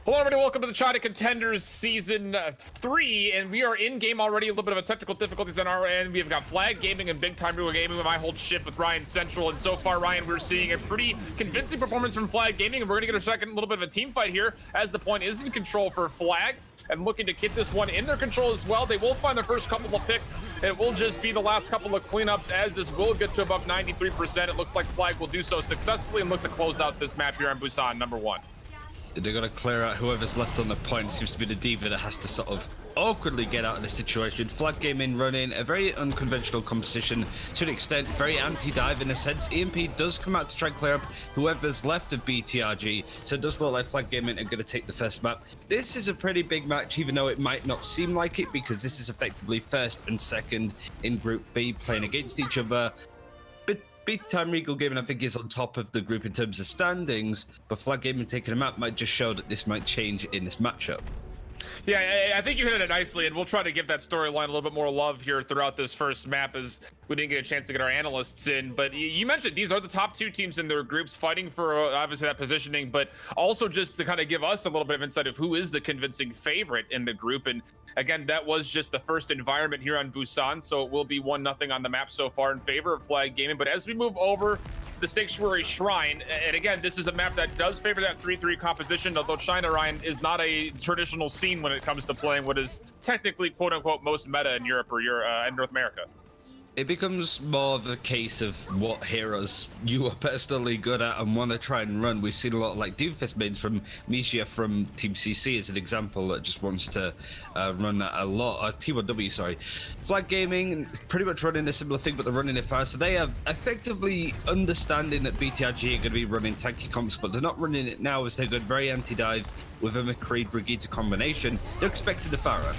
Hello everybody, welcome to the China Contenders Season 3, and we are in-game already. A little bit of a technical difficulties on our end. We've got Flag Gaming and Big Time Real Gaming with my whole shift with Ryan Central, and so far, Ryan, we're seeing a pretty convincing performance from Flag Gaming, and we're going to get a second little bit of a team fight here, as the point is in control for Flag, and looking to get this one in their control as well. They will find their first couple of picks. It will just be the last couple of cleanups, as this will get to above 93%. It looks like Flag will do so successfully and look to close out this map here on Busan number 1. They're going to clear out whoever's left on the point. It seems to be the diva that has to sort of awkwardly get out of this situation. Flag Gaming running a very unconventional composition to an extent, very anti-dive in a sense. EMP does come out to try and clear up whoever's left of BTRG, so it does look like Flag Gaming are going to take the first map. This is a pretty big match, even though it might not seem like it, because this is effectively first and second in Group B playing against each other. Big Time Ragel Gaming, I think, is on top of the group in terms of standings, but Flag Gaming taking a map might just show that this might change in this matchup. Yeah, I think you hit it nicely, and we'll try to give that storyline a little bit more love here throughout this first map, as we didn't get a chance to get our analysts in. But you mentioned these are the top two teams in their groups fighting for obviously that positioning, but also just to kind of give us a little bit of insight of who is the convincing favorite in the group. And again, that was just the first environment here on Busan, so it will be 1-0 on the map so far in favor of Flag Gaming. But as we move over to the Sanctuary Shrine, and again, this is a map that does favor that 3-3 composition, although China, Ryan, is not a traditional scene when it comes to playing what is technically quote-unquote most meta in Europe or in North America. It becomes more of a case of what heroes you are personally good at and want to try and run. We've seen a lot of like Doomfist mains from Misha from Team CC as an example that just wants to run that a lot. T1W, sorry. Flag Gaming is pretty much running a similar thing, but they're running it fast. So they are effectively understanding that BTRG are going to be running tanky comps, but they're not running it now as they're going very anti-dive with a McCree Brigitte combination. They're expecting the Pharah.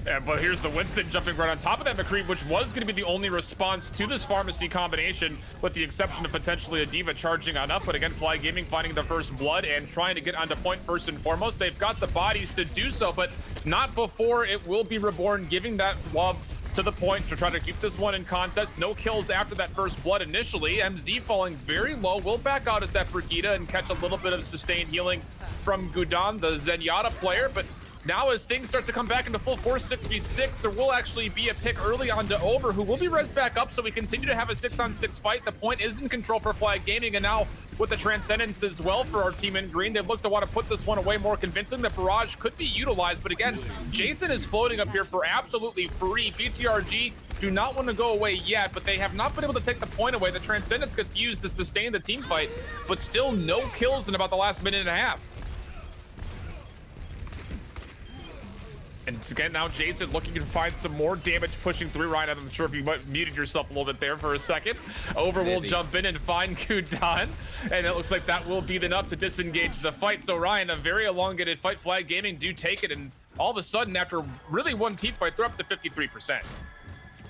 Yeah, but here's the Winston jumping right on top of that McCree, which was going to be the only response to this pharmacy combination, with the exception of potentially a diva charging on up. But again, Flag Gaming finding the first blood and trying to get onto point first and foremost. They've got the bodies to do so, but not before it will be Reborn giving that love to the point to try to keep this one in contest. No kills after that first blood initially. MZ falling very low. Will back out as that Brigitte and catch a little bit of sustained healing from Gudan, the Zenyatta player. But now, as things start to come back into full force 6v6, there will actually be a pick early on to Over, who will be res back up, so we continue to have a 6-on-6 fight. The point is in control for Flag Gaming, and now with the Transcendence as well for our team in green, they look to want to put this one away more convincing. The barrage could be utilized, but again, Jason is floating up here for absolutely free. BTRG do not want to go away yet, but they have not been able to take the point away. The Transcendence gets used to sustain the team fight, but still no kills in about the last minute and a half. And again, now Jason looking to find some more damage pushing through. Ryan, I'm sure if you muted yourself a little bit there for a second. Over will jump in and find Gudan, and it looks like that will be enough to disengage the fight. So Ryan, a very elongated fight. Flag Gaming do take it, and all of a sudden, after really one team fight, they're up to 53%.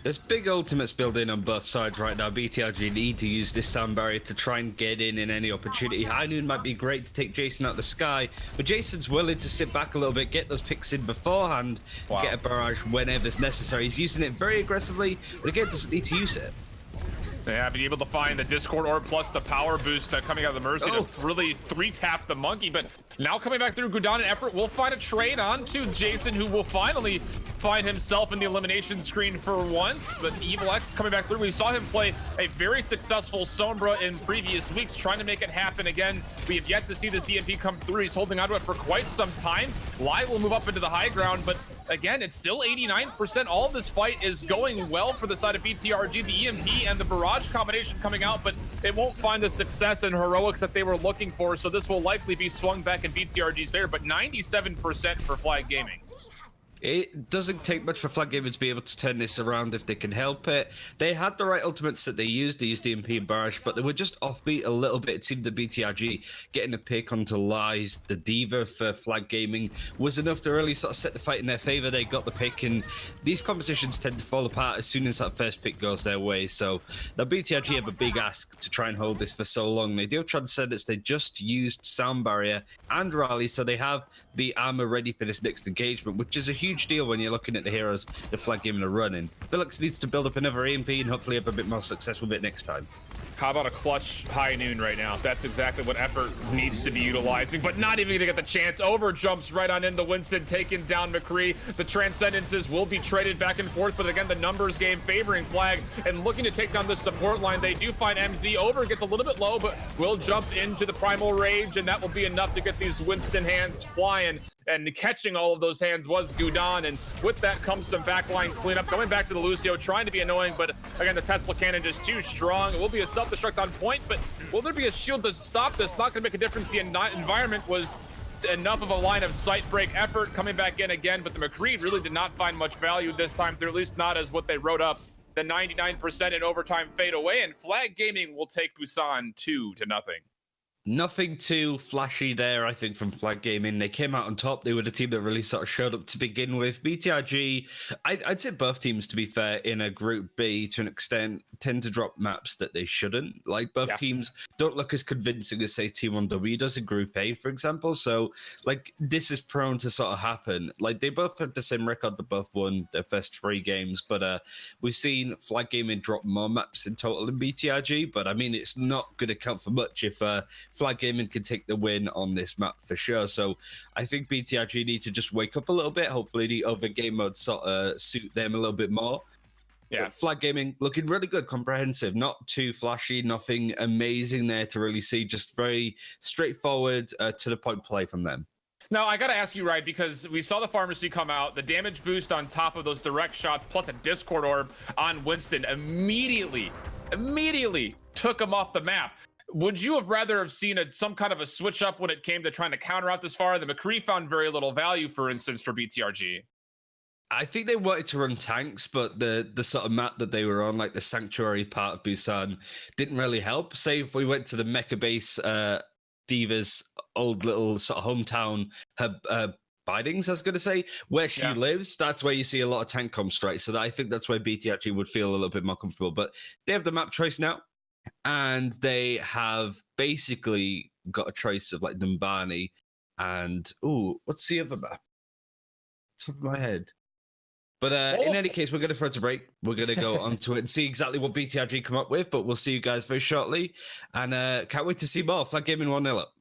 There's big ultimates built in on both sides right now. BTRG need to use this sound barrier to try and get in any opportunity. High Noon might be great to take Jason out of the sky, but Jason's willing to sit back a little bit, get those picks in beforehand, get a barrage whenever's necessary. He's using it very aggressively, but again, doesn't need to use it. Yeah, being able to find the Discord Orb plus the power boost coming out of the Mercy to really 3-tap the monkey. But now coming back through, Gudan and Effort will find a trade onto Jason, who will finally find himself in the elimination screen for once. But Evil X coming back through. We saw him play a very successful Sombra in previous weeks, trying to make it happen again. We have yet to see the CMP come through. He's holding onto it for quite some time. Lai will move up into the high ground, but again, it's still 89%. All of this fight is going well for the side of BTRG. The EMP and the barrage combination coming out, but it won't find the success and heroics that they were looking for, so this will likely be swung back in BTRG's favor, but 97% for Flag Gaming. It doesn't take much for Flag Gaming to be able to turn this around if they can help it. They had the right ultimates that they used. They used EMP and Barrage, but they were just offbeat a little bit. It seemed the BTRG getting a pick onto Lies, the Diva for Flag Gaming, was enough to really sort of set the fight in their favor. They got the pick, and these conversations tend to fall apart as soon as that first pick goes their way. So now BTRG have a big ask to try and hold this for so long. They do have Transcendence. They just used Sound Barrier and Rally, so they have the armor ready for this next engagement, which is a huge huge deal when you're looking at the heroes the Flag Gaming are running. Felix needs to build up another EMP and hopefully have a bit more success with it next time. How about a clutch high noon right now? That's exactly what effort needs to be utilizing, but not even gonna get the chance. Over jumps right on into Winston, taking down McCree. The Transcendences will be traded back and forth, but again, the numbers game favoring Flag and looking to take down the support line. They do find MZ. Over gets a little bit low, but will jump into the Primal Rage, and that will be enough to get these Winston hands flying. And catching all of those hands was Gudon, and with that comes some backline cleanup. Going back to the Lucio, trying to be annoying, but again, the Tesla cannon just too strong. It will be a self-destruct on point, but will there be a shield to stop this? Not gonna make a difference. The environment was enough of a line of sight break effort. Coming back in again, but the McCree really did not find much value this time through, at least not as what they wrote up. The 99% in overtime fade away, and Flag Gaming will take Busan 2-0. Nothing too flashy there, I think, from Flag Gaming. They came out on top. They were the team that really sort of showed up to begin with. BTRG, I'd say both teams, to be fair, in a Group B, to an extent, tend to drop maps that they shouldn't. Like, both teams don't look as convincing as, say, T1W does in Group A, for example. So, like, this is prone to sort of happen. Like, they both had the same record. They both won their first 3 games. But we've seen Flag Gaming drop more maps in total than BTRG. But, I mean, it's not going to count for much if Flag Gaming can take the win on this map for sure. So I think BTRG need to just wake up a little bit. Hopefully the other game modes sort of suit them a little bit more. Yeah, but Flag Gaming looking really good, comprehensive, not too flashy, nothing amazing there to really see, just very straightforward, to the point play from them. Now, I gotta ask you, right, because we saw the Pharmacy come out, the damage boost on top of those direct shots, plus a Discord orb on Winston immediately took him off the map. Would you have rather have seen some kind of a switch up when it came to trying to counter out this far? The McCree found very little value, for instance, for BTRG. I think they wanted to run tanks, but the sort of map that they were on, like the Sanctuary part of Busan, didn't really help. Say if we went to the Mecha base, Diva's old little sort of hometown, her Bidings, I was going to say, where she lives, that's where you see a lot of tank comp strikes. So I think that's where BTRG would feel a little bit more comfortable. But they have the map choice now. And they have basically got a choice of like Numbani and what's the other map? Top of my head. But in any case, we're going to throw it to break. We're going to go onto it and see exactly what BTRG come up with. But we'll see you guys very shortly. And can't wait to see more. Flag Gaming 1-0 up.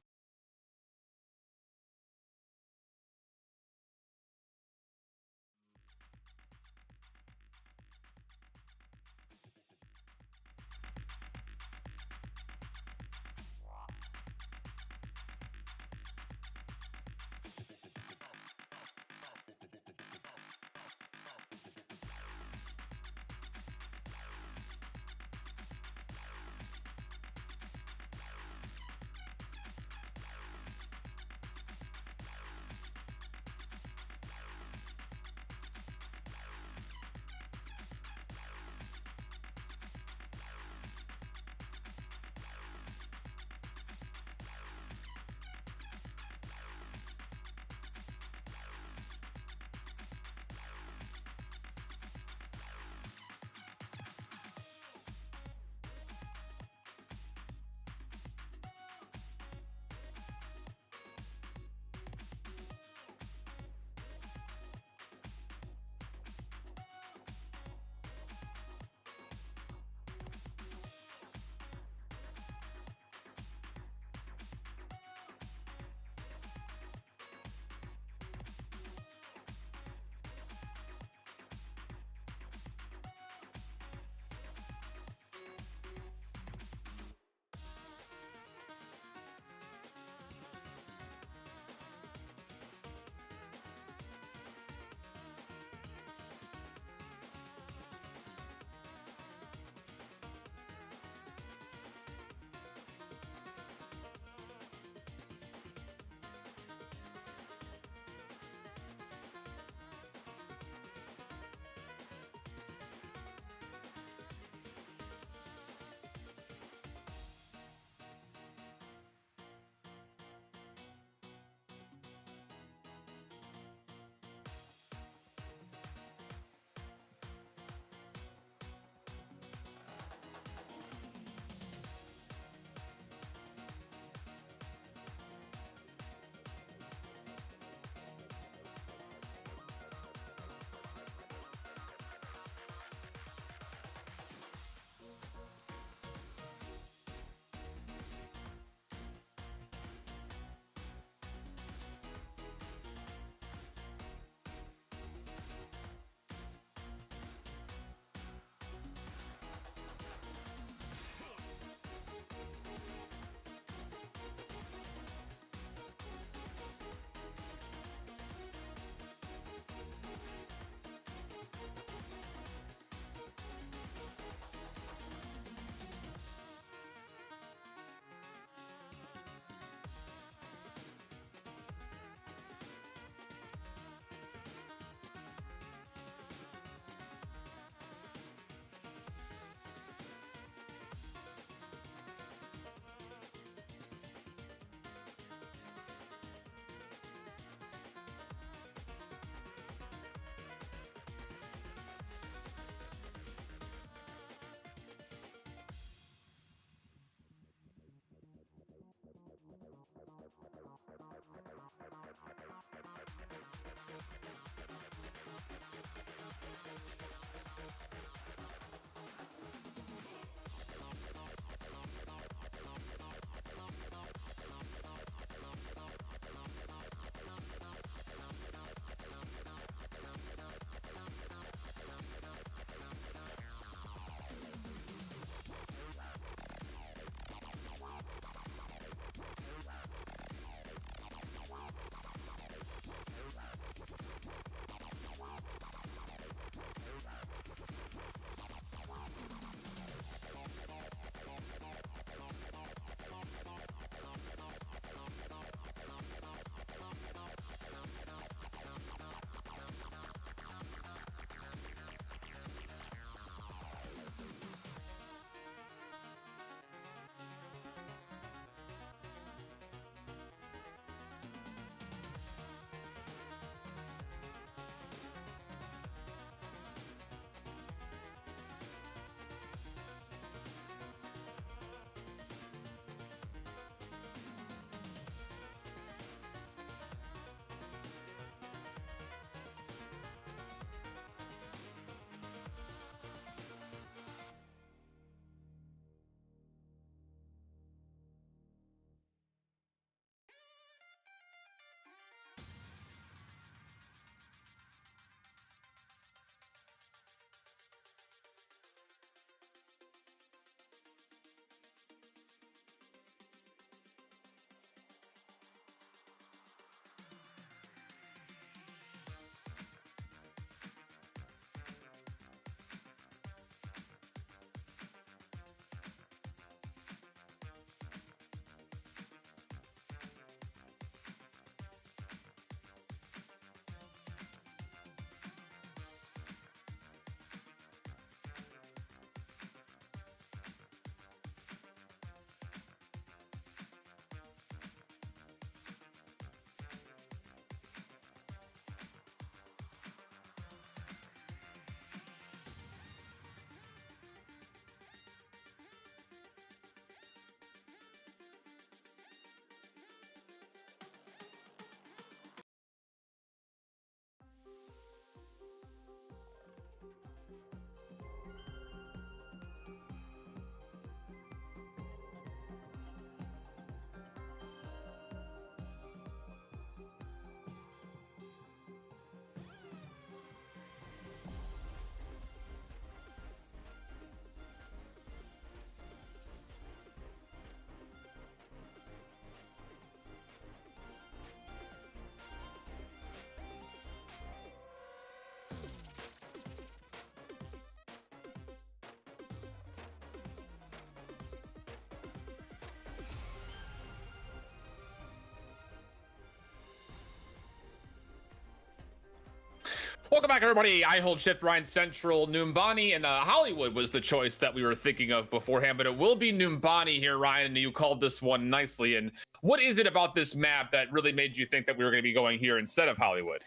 Welcome back, everybody. I hold shift Ryan Central, Numbani, and Hollywood was the choice that we were thinking of beforehand, but it will be Numbani here, Ryan, and you called this one nicely. And what is it about this map that really made you think that we were going to be going here instead of Hollywood?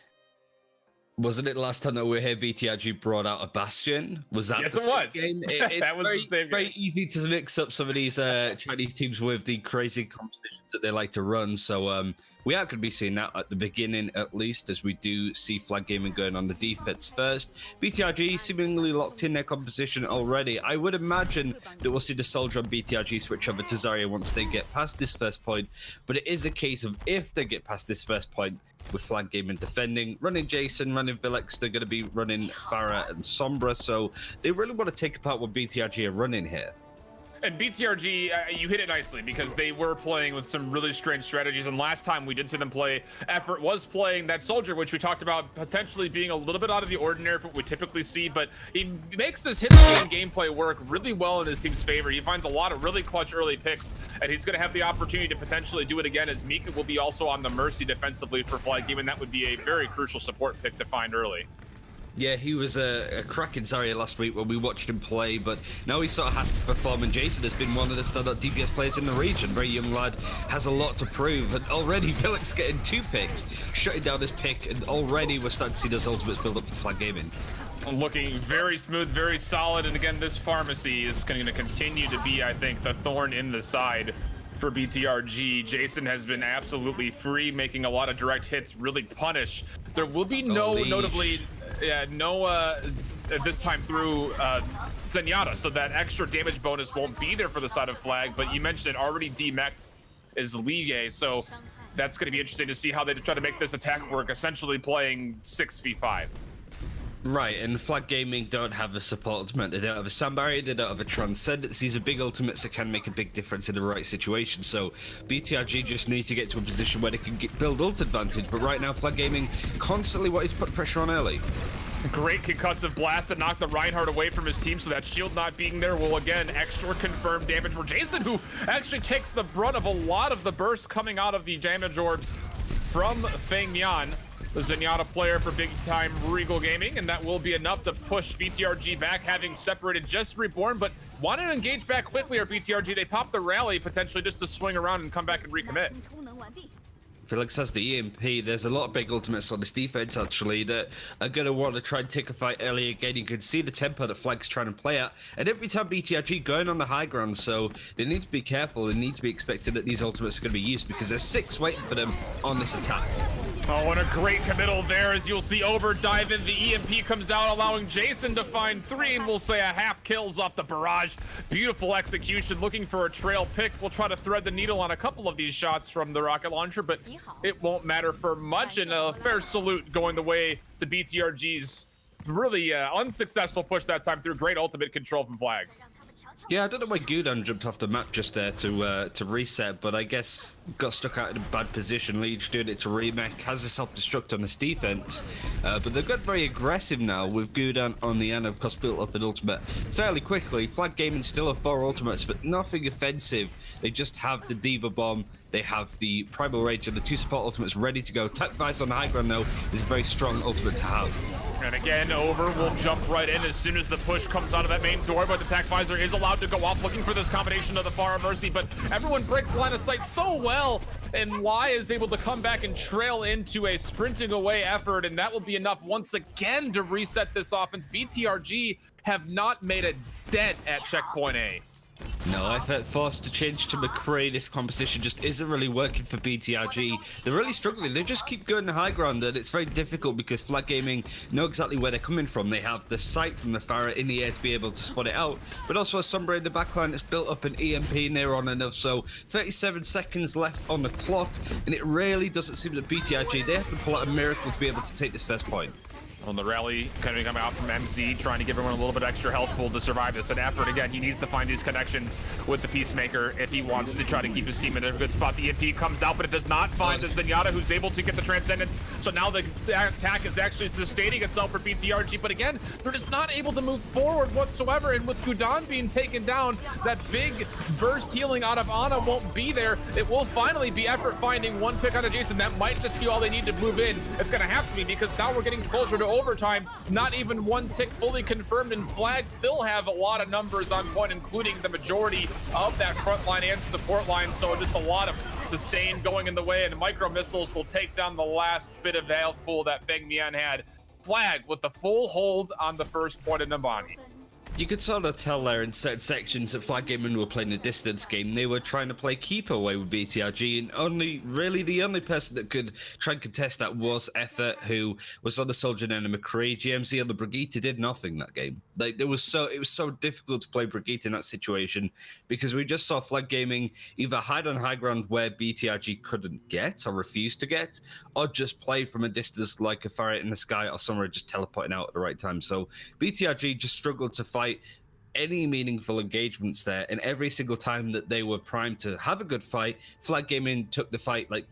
Wasn't it last time that we were here, BTRG brought out a Bastion? Was that yes, the it was. Game? That was the same game. Very easy to mix up some of these Chinese teams with the crazy compositions that they like to run. So we are going to be seeing that at the beginning, at least, as we do see Flag Gaming going on the defense first. BTRG seemingly locked in their composition already. I would imagine that we'll see the Soldier on BTRG switch over to Zarya once they get past this first point. But it is a case of if they get past this first point, with Flag Gaming defending, running Jason, running Villex, they're going to be running Farah and Sombra, so they really want to take apart what BTRG are running here. And BTRG, you hit it nicely because they were playing with some really strange strategies. And last time we did see them play, Effort was playing that Soldier, which we talked about potentially being a little bit out of the ordinary for what we typically see. But he makes this hit gameplay work really well in his team's favor. He finds a lot of really clutch early picks, and he's going to have the opportunity to potentially do it again, as Mika will be also on the Mercy defensively for Flag Gaming. That would be a very crucial support pick to find early. Yeah, he was a cracking Zarya last week when we watched him play, but now he sort of has to perform, and Jason has been one of the standout DPS players in the region. Very young lad, has a lot to prove, and already Villex getting 2 picks, shutting down his pick, and already we're starting to see those ultimates build up for Flag Gaming. Looking very smooth, very solid, and again, this Pharmacy is going to continue to be, I think, the thorn in the side for BTRG. Jason has been absolutely free, making a lot of direct hits, really punish. There will be no, notably, this time through Zenyatta, so that extra damage bonus won't be there for the side of Flag, but you mentioned it, already demeched is Ligue, so that's going to be interesting to see how they try to make this attack work, essentially playing 6v5. Right, and Flag Gaming don't have a support ultimate, they don't have a Sand Barrier, they don't have a Transcendence. These are big ultimates that can make a big difference in the right situation, so BTRG just need to get to a position where they can build ult advantage, but right now Flag Gaming constantly wanting to put pressure on early. Great concussive blast that knocked the Reinhardt away from his team, so that shield not being there will again extra confirm damage for Jason, who actually takes the brunt of a lot of the burst coming out of the damage orbs from Feng Yan, the Zenyatta player for big time Ragel Gaming, and that will be enough to push BTRG back, having separated just Reborn, but wanted to engage back quickly. Or BTRG, they pop the rally potentially just to swing around and come back and recommit. Felix has the EMP. There's a lot of big ultimates on this defense, actually, that are going to want to try and take a fight early again. You can see the tempo that Flag's trying to play at. And every time BTRG going on the high ground, so they need to be careful. They need to be expecting that these ultimates are going to be used because there's 6 waiting for them on this attack. Oh, and a great committal there, as you'll see Over dive in. The EMP comes out, allowing Jason to find 3, and we'll say a half kills off the barrage. Beautiful execution, looking for a trail pick. We'll try to thread the needle on a couple of these shots from the rocket launcher, but it won't matter for much. And a fair salute going the way to BTRG's really unsuccessful push that time through. Great ultimate control from Flag. Yeah, I don't know why Gudan jumped off the map just there to reset, but I guess got stuck out in a bad position. Leech doing it to remake, has a self-destruct on this defense, but they've got very aggressive now with Gudan on the end, of course, built up an ultimate fairly quickly. Flag Gaming still have 4 ultimates, but nothing offensive. They just have the Diva Bomb, they have the Primal Rage, and the 2 support ultimates ready to go. Tac Vice on the high ground, though, is a very strong ultimate to have. And again, Over will jump right in as soon as the push comes out of that main door, but the Tac Visor is allowed to go off, looking for this combination of the Farah Mercy, but everyone breaks line of sight so well, and Y is able to come back and trail into a sprinting away effort, and that will be enough once again to reset this offense. BTRG have not made a dent at checkpoint A. No, effort forced to change to McCree. This composition just isn't really working for BTRG. They're really struggling. They just keep going to high ground, and it's very difficult because Flag Gaming know exactly where they're coming from. They have the sight from the Farah in the air to be able to spot it out, but also a Sombra in the backline that's built up an EMP near on enough. So 37 seconds left on the clock, and it really doesn't seem that BTRG, they have to pull out a miracle to be able to take this first point. On the rally coming out from MZ, trying to give everyone a little bit extra health pool to survive this. An effort again, he needs to find these connections with the Peacemaker if he wants to try to keep his team in a good spot. The EP comes out, but it does not find the Zenyatta, who's able to get the Transcendence. So now the attack is actually sustaining itself for BTRG, but again, they're just not able to move forward whatsoever. And with Gudan being taken down, that big burst healing out of Ana won't be there. It will finally be effort finding 1 pick out of Jason. That might just be all they need to move in. It's gonna have to be, because now we're getting closer to overtime. Not even one tick fully confirmed, and Flag still have a lot of numbers on point, including the majority of that front line and support line. So just a lot of sustain going in the way, and micro missiles will take down the last bit of health pool that Feng Mian had. Flag with the full hold on the first point of Numbani. You could sort of tell there in certain sections that Flag Gaming were playing a distance game. They were trying to play keep away with BTRG, and really the only person that could try and contest that was Effort, who was on the Soldier and McCree. GMZ on the Brigitte did nothing that game. Like it was so difficult to play Brigitte in that situation because we just saw Flag Gaming either hide on high ground where BTRG couldn't get or refused to get, or just play from a distance like a ferret in the sky or somewhere just teleporting out at the right time. So BTRG just struggled to fight any meaningful engagements there, and every single time that they were primed to have a good fight, Flag Gaming took the fight like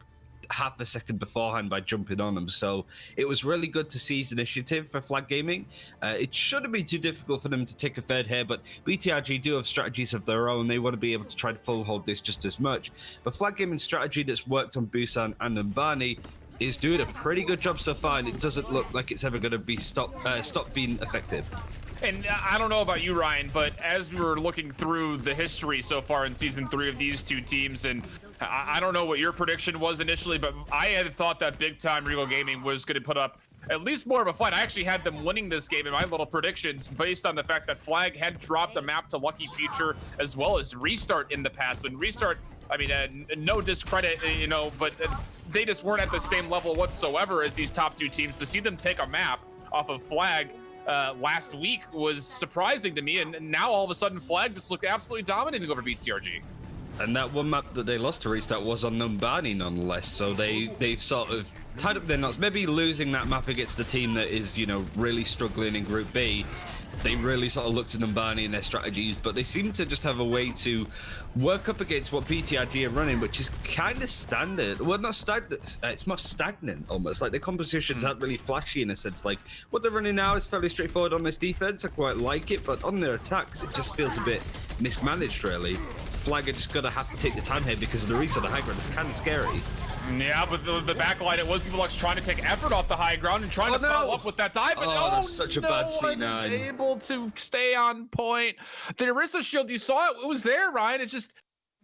half a second beforehand by jumping on them. So it was really good to seize initiative for Flag Gaming. It shouldn't be too difficult for them to take a third here, but BTRG do have strategies of their own. They want to be able to try to full hold this just as much. But Flag Gaming's strategy that's worked on Busan and Numbani is doing a pretty good job so far, and it doesn't look like it's ever going to be stop being effective. And I don't know about you, Ryan, but as we were looking through the history so far in Season 3 of these two teams, and I don't know what your prediction was initially, but I had thought that big time Ragel Gaming was going to put up at least more of a fight. I actually had them winning this game in my little predictions based on the fact that Flag had dropped a map to Lucky Future as well as Restart in the past. When Restart, I mean, no discredit, you know, but they just weren't at the same level whatsoever as these top two teams. To see them take a map off of Flag last week was surprising to me, and now all of a sudden Flag just looked absolutely dominating over BTRG. And that one map that they lost to Restart was on Numbani nonetheless, so they've sort of tied up their knots. Maybe losing that map against the team that is, you know, really struggling in Group B, they really sort of looked to Numbani and their strategies, but they seem to just have a way to work up against what BTRG are running, which is kind of standard. Well, not stagnant, it's more stagnant almost. Like the compositions aren't really flashy in a sense. Like what they're running now is fairly straightforward on this defense. I quite like it, but on their attacks, it just feels a bit mismanaged, really. Flag are just gonna have to take the time here because the reset of the high ground is kind of scary. Yeah, but the backline, it was Evilux trying to take effort off the high ground and trying to follow up with that dive, but that's such a bad C9. Able to stay on point. The Orisa shield, you saw it was there, Ryan. It just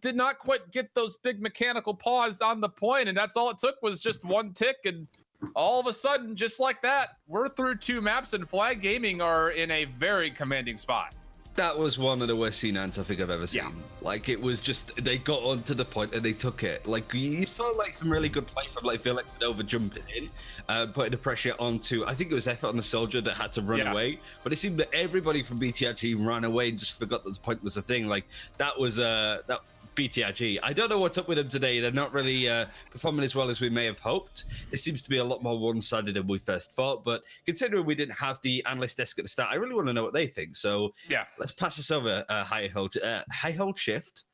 did not quite get those big mechanical paws on the point, and that's all it took was just one tick, and all of a sudden, just like that, we're through two maps, and Flag Gaming are in a very commanding spot. That was one of the worst C9s I think I've ever seen. Yeah. Like it was just, they got onto the point and they took it. Like you saw like some really good play from like Felix and over jumping in, putting the pressure onto, I think it was Effort on the Soldier that had to run away. But it seemed that everybody from BTRG ran away and just forgot that the point was a thing. Like that was that BTRG. I don't know what's up with them today. They're not really performing as well as we may have hoped. It seems to be a lot more one-sided than we first thought. But considering we didn't have the analyst desk at the start, I really want to know what they think. So yeah, let's pass this over. High hold shift.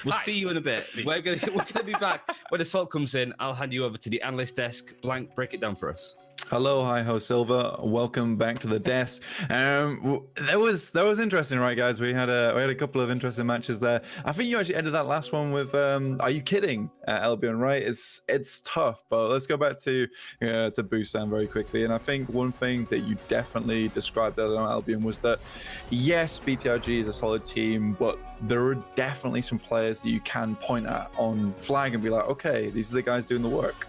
We'll see you in a bit. We're gonna be back when Assault comes in. I'll hand you over to the analyst desk. Blank, break it down for us. Hello, hi-ho Silver. Welcome back to the desk. That was interesting, right, guys? We had a couple of interesting matches there. I think you actually ended that last one with "Are you kidding?" Albion, right? It's tough, but let's go back to Busan very quickly. And I think one thing that you definitely described there on Albion was that yes, BTRG is a solid team, but there are definitely some players that you can point at on Flag and be like, okay, these are the guys doing the work.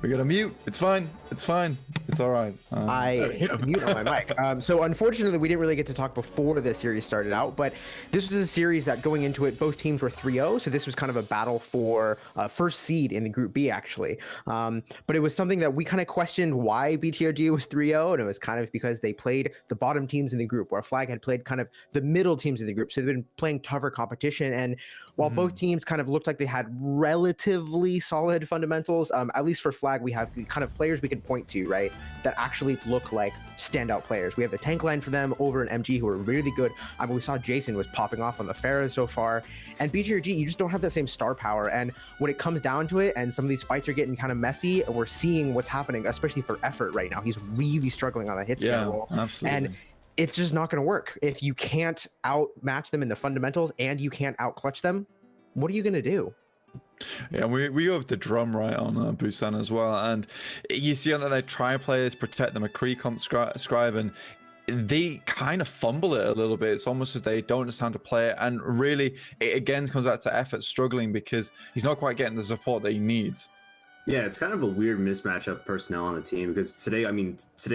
We got to mute. It's fine. It's fine. It's all right. I hit the mute on my mic. So unfortunately, we didn't really get to talk before the series started out, but this was a series that going into it, both teams were 3-0. So this was kind of a battle for first seed in the Group B, actually. But it was something that we kind of questioned why BTRG was 3-0. And it was kind of because they played the bottom teams in the group, where Flag had played kind of the middle teams in the group. So they've been playing tougher competition. And while both teams kind of looked like they had relatively solid fundamentals, at least for Flag, we have the kind of players we can point to, right, that actually look like standout players. We have the tank line for them over an MG who are really good. I mean, we saw Jason was popping off on the Pharah so far, and BTRG, you just don't have that same star power. And when it comes down to it, and some of these fights are getting kind of messy, we're seeing what's happening, especially for Effort right now. He's really struggling on that hit scan roll. Absolutely. And it's just not going to work. If you can't outmatch them in the fundamentals and you can't outclutch them, what are you going to do? Yeah, we have the drum right on Busan as well, and you see that they try players protect the McCree comp scribe, and they kind of fumble it a little bit. It's almost as they don't understand how to play it, and really, it again comes back to effort struggling because he's not quite getting the support that he needs. Yeah, it's kind of a weird mismatch of personnel on the team because today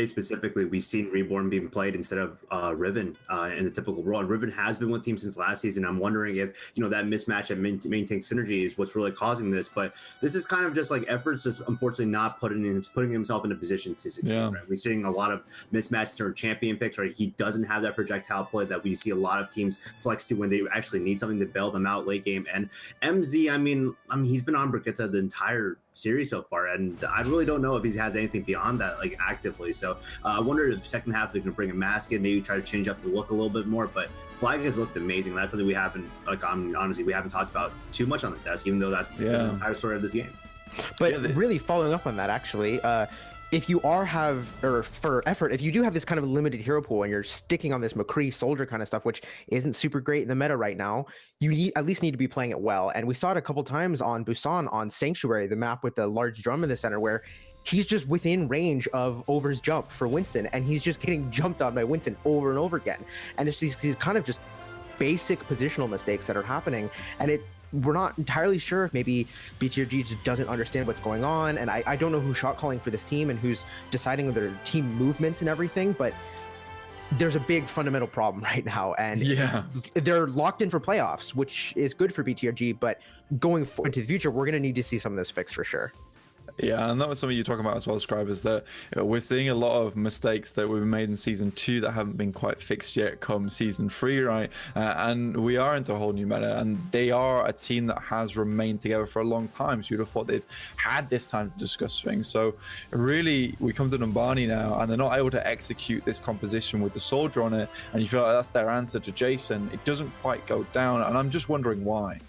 specifically, we've seen Reborn being played instead of Riven in the typical role. And Riven has been with the team since last season. I'm wondering if, that mismatch and maintain synergy is what's really causing this. But this is kind of just like efforts just unfortunately not putting himself in a position to succeed. Yeah. Right? We're seeing a lot of mismatches during champion picks, right? He doesn't have that projectile play that we see a lot of teams flex to when they actually need something to bail them out late game. And MZ, I mean, he's been on Brigitte the entire series so far, and I really don't know if he has anything beyond that, like actively. So I wonder if the second half they're gonna bring a mask in, maybe try to change up the look a little bit more. But Flag has looked amazing. That's something we haven't, honestly, we haven't talked about too much on the desk, even though that's been the entire story of this game. But really following up on that, actually, if you if you do have this kind of limited hero pool and you're sticking on this McCree soldier kind of stuff, which isn't super great in the meta right now, you at least need to be playing it well. And we saw it a couple times on Busan on Sanctuary, the map with the large drum in the center, where he's just within range of Over's jump for Winston, and he's just getting jumped on by Winston over and over again. And it's these kind of just basic positional mistakes that are happening, and we're not entirely sure if maybe BTRG just doesn't understand what's going on, and I don't know who's shot calling for this team and who's deciding their team movements and everything, but there's a big fundamental problem right now, and they're locked in for playoffs, which is good for BTRG, but going into the future, we're going to need to see some of this fixed for sure. Yeah, and that was something you're talking about as well, Scribe, is that we're seeing a lot of mistakes that we've made in season 2 that haven't been quite fixed yet come season 3, right? And we are into a whole new meta, and they are a team that has remained together for a long time, so you'd have thought they've had this time to discuss things. So really, we come to Numbani now, and they're not able to execute this composition with the soldier on it, and you feel like that's their answer to Jason. It doesn't quite go down, and I'm just wondering why.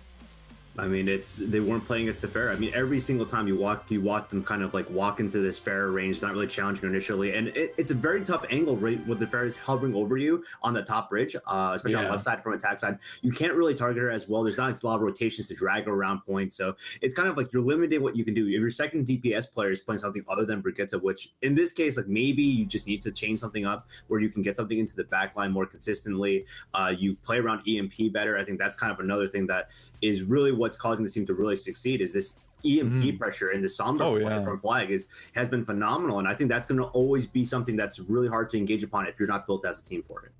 I mean, they weren't playing against the fair. I mean, every single time you watch them kind of like walk into this fair range, not really challenging initially. And it's a very tough angle, right? With the fair is hovering over you on the top bridge, especially on the left side from attack side. You can't really target her as well. There's not a lot of rotations to drag her around points. So it's kind of like you're limiting what you can do. If your second DPS player is playing something other than Brigitte, which in this case, like maybe you just need to change something up where you can get something into the back line more consistently. You play around EMP better. I think that's kind of another thing that is really what's causing the team to really succeed, is this EMP pressure and the Sombra play from Flag has been phenomenal. And I think that's going to always be something that's really hard to engage upon if you're not built as a team for it.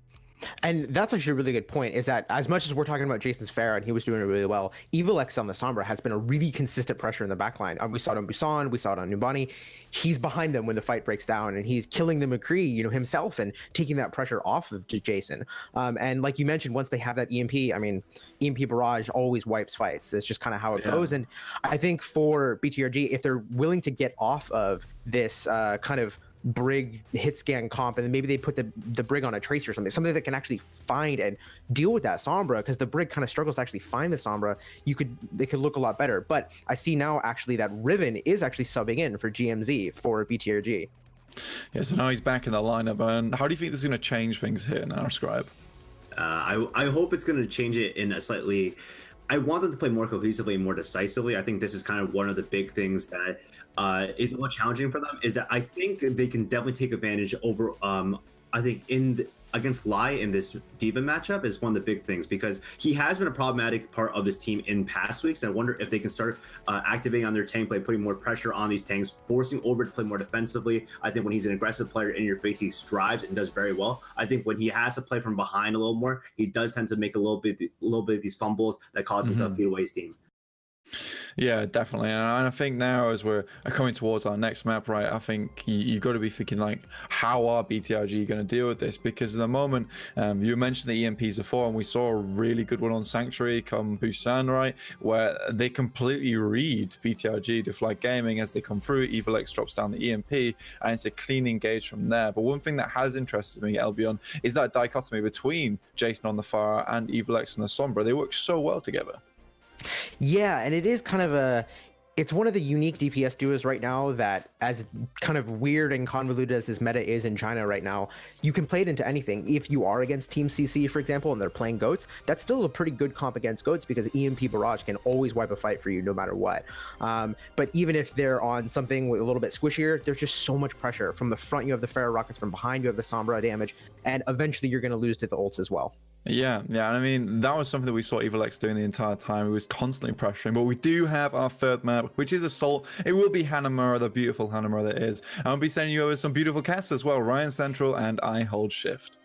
And that's actually a really good point, is that as much as we're talking about Jason's fair and he was doing it really well, Evil X on the Sombra has been a really consistent pressure in the backline. We saw it on Busan, we saw it on Numbani. He's behind them when the fight breaks down, and he's killing the McCree, himself, and taking that pressure off of Jason. And like you mentioned, once they have that EMP, I mean, EMP barrage always wipes fights. That's just kind of how it goes. And I think for BTRG, if they're willing to get off of this kind of Brig hit scan comp, and then maybe they put the Brig on a tracer or something that can actually find and deal with that Sombra, because the Brig kind of struggles to actually find the Sombra. They could look a lot better. But I see now actually that Riven is actually subbing in for GMZ for BTRG. Yeah, so now he's back in the lineup. And how do you think this is going to change things here now, Scribe? I hope it's going to change it in a slightly. I want them to play more cohesively and more decisively. I think this is kind of one of the big things that is a little challenging for them, is that I think they can definitely take advantage over, I think against Lai in this D.Va matchup is one of the big things, because he has been a problematic part of this team in past weeks. And I wonder if they can start activating on their tank play, putting more pressure on these tanks, forcing Over to play more defensively. I think when he's an aggressive player in your face, he strives and does very well. I think when he has to play from behind a little more, he does tend to make a little bit of these fumbles that cause him to feed away his team. Yeah, definitely. And I think now, as we're coming towards our next map, right, I think you've got to be thinking, like, how are BTRG going to deal with this? Because at the moment, you mentioned the EMPs before, and we saw a really good one on Sanctuary come Busan, right, where they completely read BTRG to Flag Gaming as they come through. Evil X drops down the EMP, and it's a clean engage from there. But one thing that has interested me, Albion, is that dichotomy between Jason on the far and Evil X on the Sombra. They work so well together. Yeah, and it is kind of it's one of the unique DPS duos right now that, as kind of weird and convoluted as this meta is in China right now, you can play it into anything. If you are against Team CC, for example, and they're playing Goats, that's still a pretty good comp against Goats because EMP Barrage can always wipe a fight for you no matter what. But even if they're on something with a little bit squishier, there's just so much pressure. From the front, you have the Pharaoh Rockets. From behind, you have the Sombra damage. And eventually, you're going to lose to the ults as well. Yeah, and I mean, that was something that we saw EvilX doing the entire time. He was constantly pressuring, but we do have our third map, which is Assault. It will be Hanamura, the beautiful Hanamura that is. And I'll be sending you over some beautiful casts as well, Ryan Central and I Hold Shift.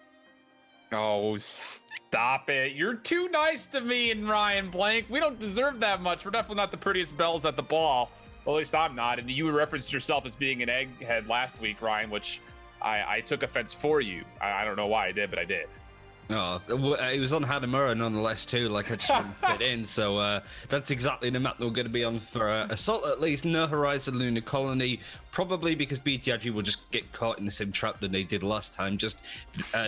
Oh, stop it. You're too nice to me and Ryan Blank. We don't deserve that much. We're definitely not the prettiest bells at the ball. Well, at least I'm not. And you referenced yourself as being an egghead last week, Ryan, which I took offense for you. I don't know why I did, but I did. Oh, it was on Hanamura nonetheless too, like I just wouldn't fit in, so that's exactly the map that we're going to be on for Assault at least. No Horizon Lunar Colony, probably because BTRG will just get caught in the same trap that they did last time. Just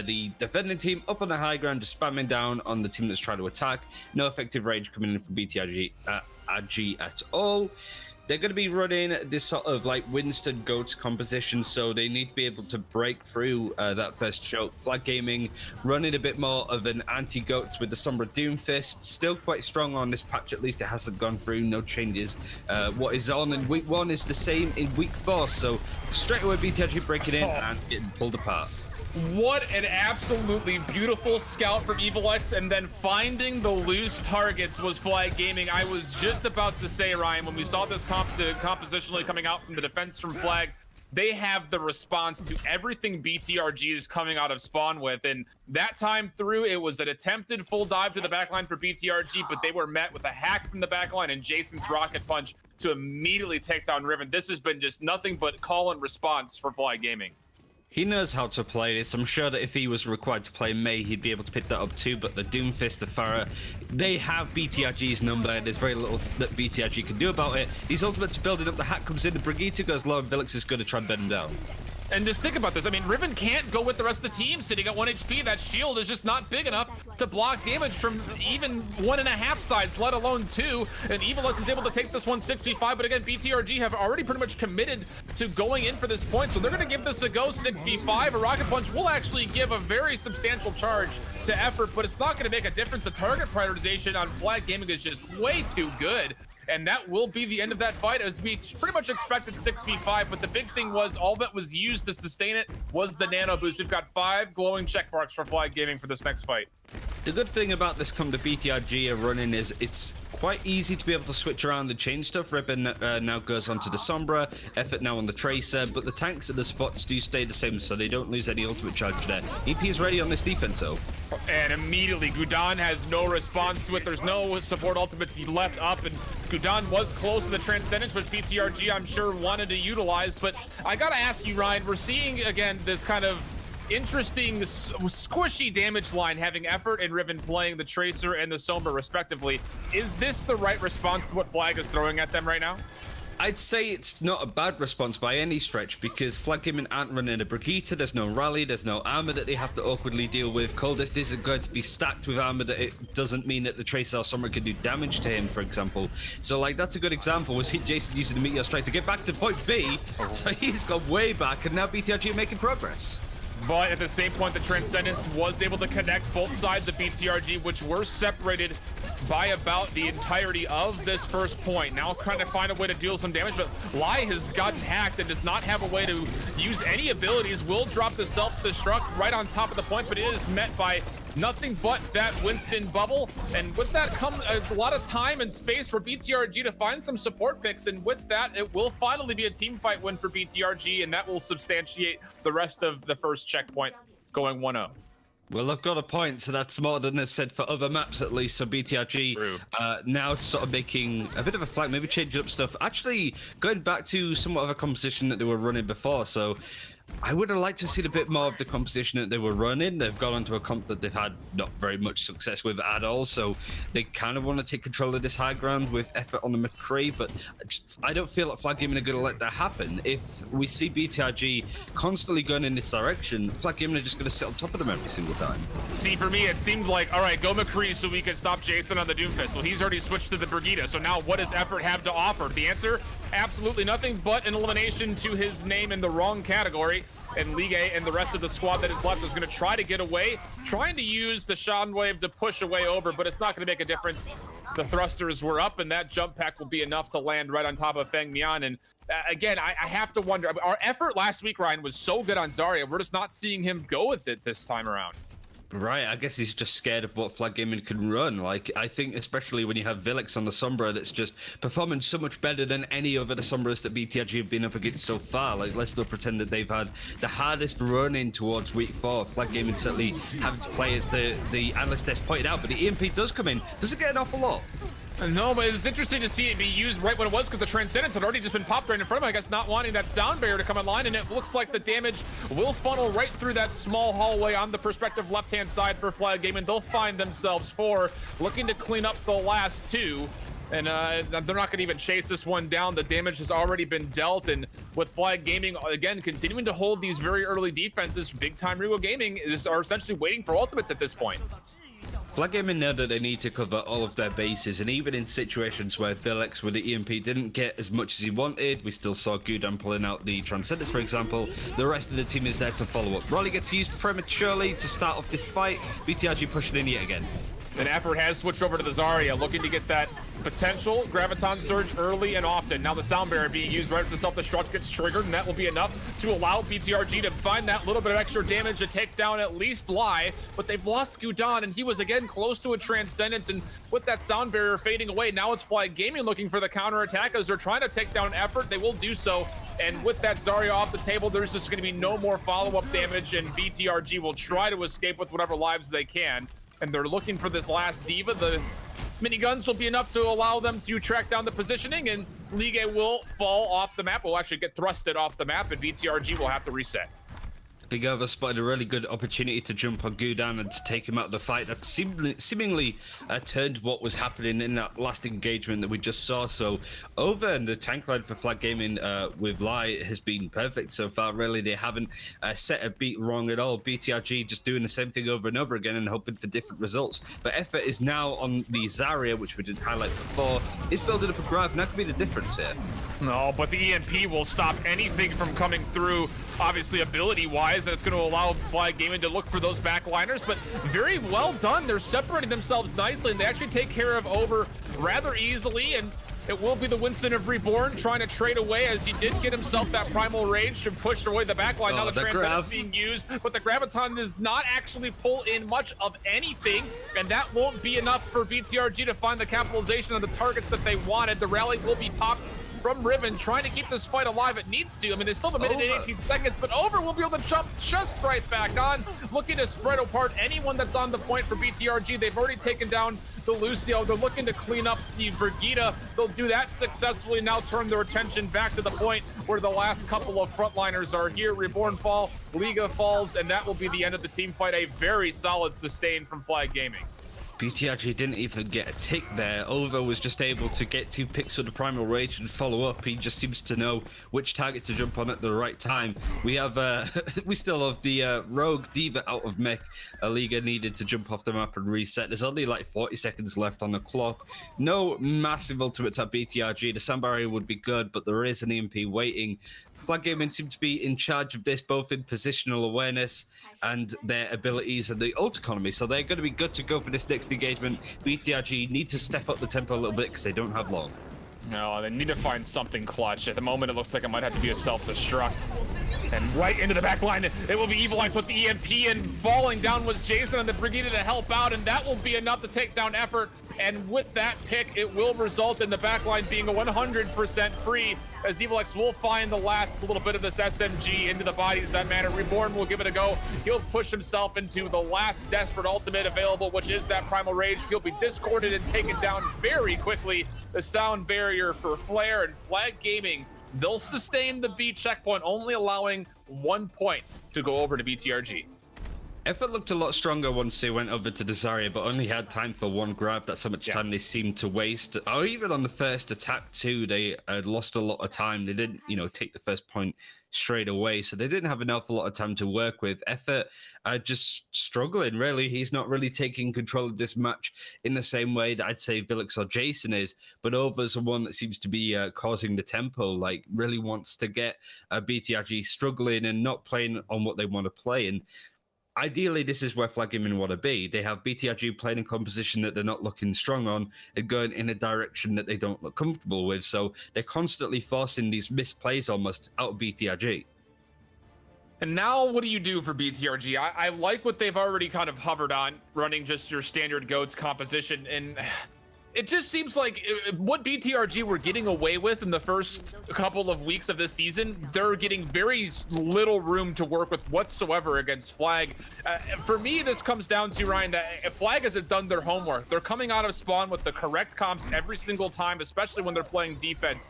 the defending team up on the high ground, just spamming down on the team that's trying to attack. No effective rage coming in from BTRG at all. They're going to be running this sort of like Winston Goats composition, so they need to be able to break through that first choke. Flag Gaming running a bit more of an anti-Goats with the Sombra Doomfist. Still quite strong on this patch, at least it hasn't gone through, no changes. What is on in week 1 is the same in week 4, so straight away BTRG breaking in and getting pulled apart. What an absolutely beautiful scout from EvilX, and then finding the loose targets was Flag Gaming. I was just about to say, Ryan, when we saw this compositionally coming out from the defense from Flag, they have the response to everything BTRG is coming out of spawn with, and that time through, it was an attempted full dive to the backline for BTRG, but they were met with a hack from the backline and Jason's rocket punch to immediately take down Riven. This has been just nothing but call and response for Flag Gaming. He knows how to play this. I'm sure that if he was required to play Mei, he'd be able to pick that up too. But the Doomfist, the Pharah, they have BTRG's number. There's very little that BTRG can do about it. His ultimate's building up. The hack comes in. The Brigitte goes low, and Vilix is going to try and bend him down. And just think about this. I mean, Riven can't go with the rest of the team sitting at 1 HP. That shield is just not big enough to block damage from even 1.5 sides, let alone 2. And EvilX is able to take this one 6v5. But again, BTRG have already pretty much committed to going in for this point. So they're going to give this a go 6v5. A rocket punch will actually give a very substantial charge to effort, but it's not going to make a difference. The target prioritization on Flag Gaming is just way too good. And that will be the end of that fight, as we pretty much expected 6v5, but the big thing was all that was used to sustain it was the nano boost. We've got 5 glowing check marks for Flag Gaming for this next fight. The good thing about this come to BTRG are running is it's quite easy to be able to switch around and change stuff. Ribbon now goes onto the Sombra, Effort now on the Tracer, but the tanks and the spots do stay the same, so they don't lose any ultimate charge there. EP is ready on this defense, though. And immediately, Gudon has no response to it. There's no support ultimates he left up, and Gudon was close to the Transcendence, which BTRG, I'm sure, wanted to utilize. But I gotta ask you, Ryan, we're seeing, again, this kind of interesting squishy damage line, having Effort and Riven playing the Tracer and the Sombra respectively. Is this the right response to what Flag is throwing at them right now? I'd say it's not a bad response by any stretch, because Flag Gaming aren't running a Brigitte, there's no rally, there's no armor that they have to awkwardly deal with. Coldest isn't going to be stacked with armor that it doesn't mean that the Tracer or Sombra can do damage to him, for example. So like, that's a good example, was Jason using the Meteor Strike to get back to point B, so he's gone way back, and now BTRG are making progress. But at the same point, the Transcendence was able to connect both sides of BTRG, which were separated by about the entirety of this first point. Now trying to find a way to deal some damage, but Lai has gotten hacked and does not have a way to use any abilities. Will drop the self-destruct right on top of the point, but it is met by nothing but that Winston bubble. And with that comes a lot of time and space for BTRG to find some support picks. And with that, it will finally be a team fight win for BTRG, and that will substantiate the rest of the first checkpoint going 1-0. Well, I've got a point, so that's more than is said for other maps at least. So BTRG now sort of making a bit of a flag, maybe changing up stuff. Actually, going back to somewhat of a composition that they were running before. So I would have liked to have seen a bit more of the composition that they were running. They've gone onto a comp that they've had not very much success with at all, so they kind of want to take control of this high ground with effort on the McCree, but I don't feel like Flag Gaming are going to let that happen. If we see BTRG constantly going in this direction, Flag Gaming are just going to sit on top of them every single time. See, for me, it seemed like, all right, go McCree so we can stop Jason on the Doomfist. Well, he's already switched to the Brigida, so now what does Effort have to offer? The answer, absolutely nothing but an elimination to his name in the wrong category. And Ligue and the rest of the squad that is left is going to try to get away, trying to use the Shockwave to push away over, but it's not going to make a difference. The thrusters were up, and that jump pack will be enough to land right on top of Feng Mian. And again, I have to wonder, our effort last week, Ryan, was so good on Zarya. We're just not seeing him go with it this time around. Right, I guess he's just scared of what Flag Gaming can run. Like, I think especially when you have Vilix on the Sombra that's just performing so much better than any of the Sombras that BTRG have been up against so far. Like, let's not pretend that they've had the hardest run in towards week 4. Flag Gaming certainly having to play as the analyst desk pointed out, but the EMP does come in. Does it get an awful lot? No, but it's interesting to see it be used right when it was, because the Transcendence had already just been popped right in front of him, I guess not wanting that sound barrier to come online, and it looks like the damage will funnel right through that small hallway on the perspective left-hand side for Flag Gaming. They'll find themselves 4, looking to clean up the last 2. And they're not going to even chase this one down. The damage has already been dealt, and with Flag Gaming, again, continuing to hold these very early defenses, big-time Ragel Gaming are essentially waiting for ultimates at this point. Flag Gaming know that they need to cover all of their bases, and even in situations where Vilix with the EMP didn't get as much as he wanted, we still saw Gudan pulling out the Transcendence, for example. The rest of the team is there to follow up. Rolly gets used prematurely to start off this fight. BTRG pushing in yet again. And Effort has switched over to the Zarya, looking to get that potential Graviton Surge early and often. Now the sound barrier being used right after the self-destruct gets triggered, and that will be enough to allow BTRG to find that little bit of extra damage to take down at least Lai. But they've lost Gudan, and he was again close to a Transcendence, and with that sound barrier fading away, now it's Flag Gaming looking for the counterattack as they're trying to take down Effort. They will do so, and with that Zarya off the table, there's just going to be no more follow-up damage, and BTRG will try to escape with whatever lives they can. And they're looking for this last Diva. The miniguns will be enough to allow them to track down the positioning, and Ligue will fall off the map. Will actually get thrusted off the map, and BTRG will have to reset. Big Over spotted a really good opportunity to jump on Gudan and to take him out of the fight. That seemingly turned what was happening in that last engagement that we just saw. So Over and the tank line for Flag Gaming with Lai has been perfect so far. Really, they haven't set a beat wrong at all. BTRG just doing the same thing over and over again and hoping for different results. But Effort is now on the Zarya, which we didn't highlight before. Is building up a grab, and that could be the difference here. No, but the EMP will stop anything from coming through, obviously ability-wise, and it's going to allow Flag Gaming to look for those backliners, but very well done. They're separating themselves nicely, and they actually take care of Over rather easily, and it will be the Winston of Reborn trying to trade away as he did get himself that Primal Rage to push away the backline. Now the Transcendence being used, but the Graviton does not actually pull in much of anything, and that won't be enough for BTRG to find the capitalization of the targets that they wanted. The rally will be popped from Riven, trying to keep this fight alive. It needs to. I mean, there's still a minute and 18 seconds, but Over will be able to jump just right back on, looking to spread apart anyone that's on the point for BTRG. They've already taken down the Lucio. They're looking to clean up the Brigida. They'll do that successfully. Now turn their attention back to the point where the last couple of frontliners are here. Reborn fall, Liga falls, and that will be the end of the team fight. A very solid sustain from Flag Gaming. BTRG didn't even get a tick there. Over was just able to get 2 picks with the Primal Rage and follow up. He just seems to know which target to jump on at the right time. We have, we still have the Rogue Diva out of mech. Liga needed to jump off the map and reset. There's only like 40 seconds left on the clock. No massive ultimates at BTRG. The sound barrier would be good, but there is an EMP waiting. Flag Gaming seem to be in charge of this, both in positional awareness and their abilities and the ult economy, so they're going to be good to go for this next engagement. BTRG need to step up the tempo a little bit because they don't have long. No, they need to find something clutch. At the moment, it looks like it might have to be a self-destruct. And right into the back line, it will be Evil Eyes with the EMP, and falling down was Jason and the Brigida to help out, and that will be enough to take down Effort. And with that pick, it will result in the backline being 100% free, as Evil X will find the last little bit of this SMG into the bodies that matter. Reborn will give it a go. He'll push himself into the last desperate ultimate available, which is that Primal Rage. He'll be discorded and taken down very quickly. The sound barrier for Flare, and Flag Gaming they'll sustain the B checkpoint, only allowing 1 point to go over to BTRG. Effort looked a lot stronger once they went over to Desire, but only had time for one grab. That's how much time they seemed to waste. Or even on the first attack too, they lost a lot of time. They didn't, take the first point straight away, so they didn't have an awful lot of time to work with. Effort just struggling, really. He's not really taking control of this match in the same way that I'd say Vilix or Jason is, but Over's the one that seems to be causing the tempo, like really wants to get BTRG struggling and not playing on what they want to play. And ideally, this is where Flag Gaming want to be. They have BTRG playing a composition that they're not looking strong on and going in a direction that they don't look comfortable with. So they're constantly forcing these misplays almost out of BTRG. And now what do you do for BTRG? I like what they've already kind of hovered on, running just your standard GOATS composition. And it just seems like what BTRG were getting away with in the first couple of weeks of this season, they're getting very little room to work with whatsoever against Flag. For me, this comes down to, Ryan, that Flag hasn't done their homework. They're coming out of spawn with the correct comps every single time, especially when they're playing defense.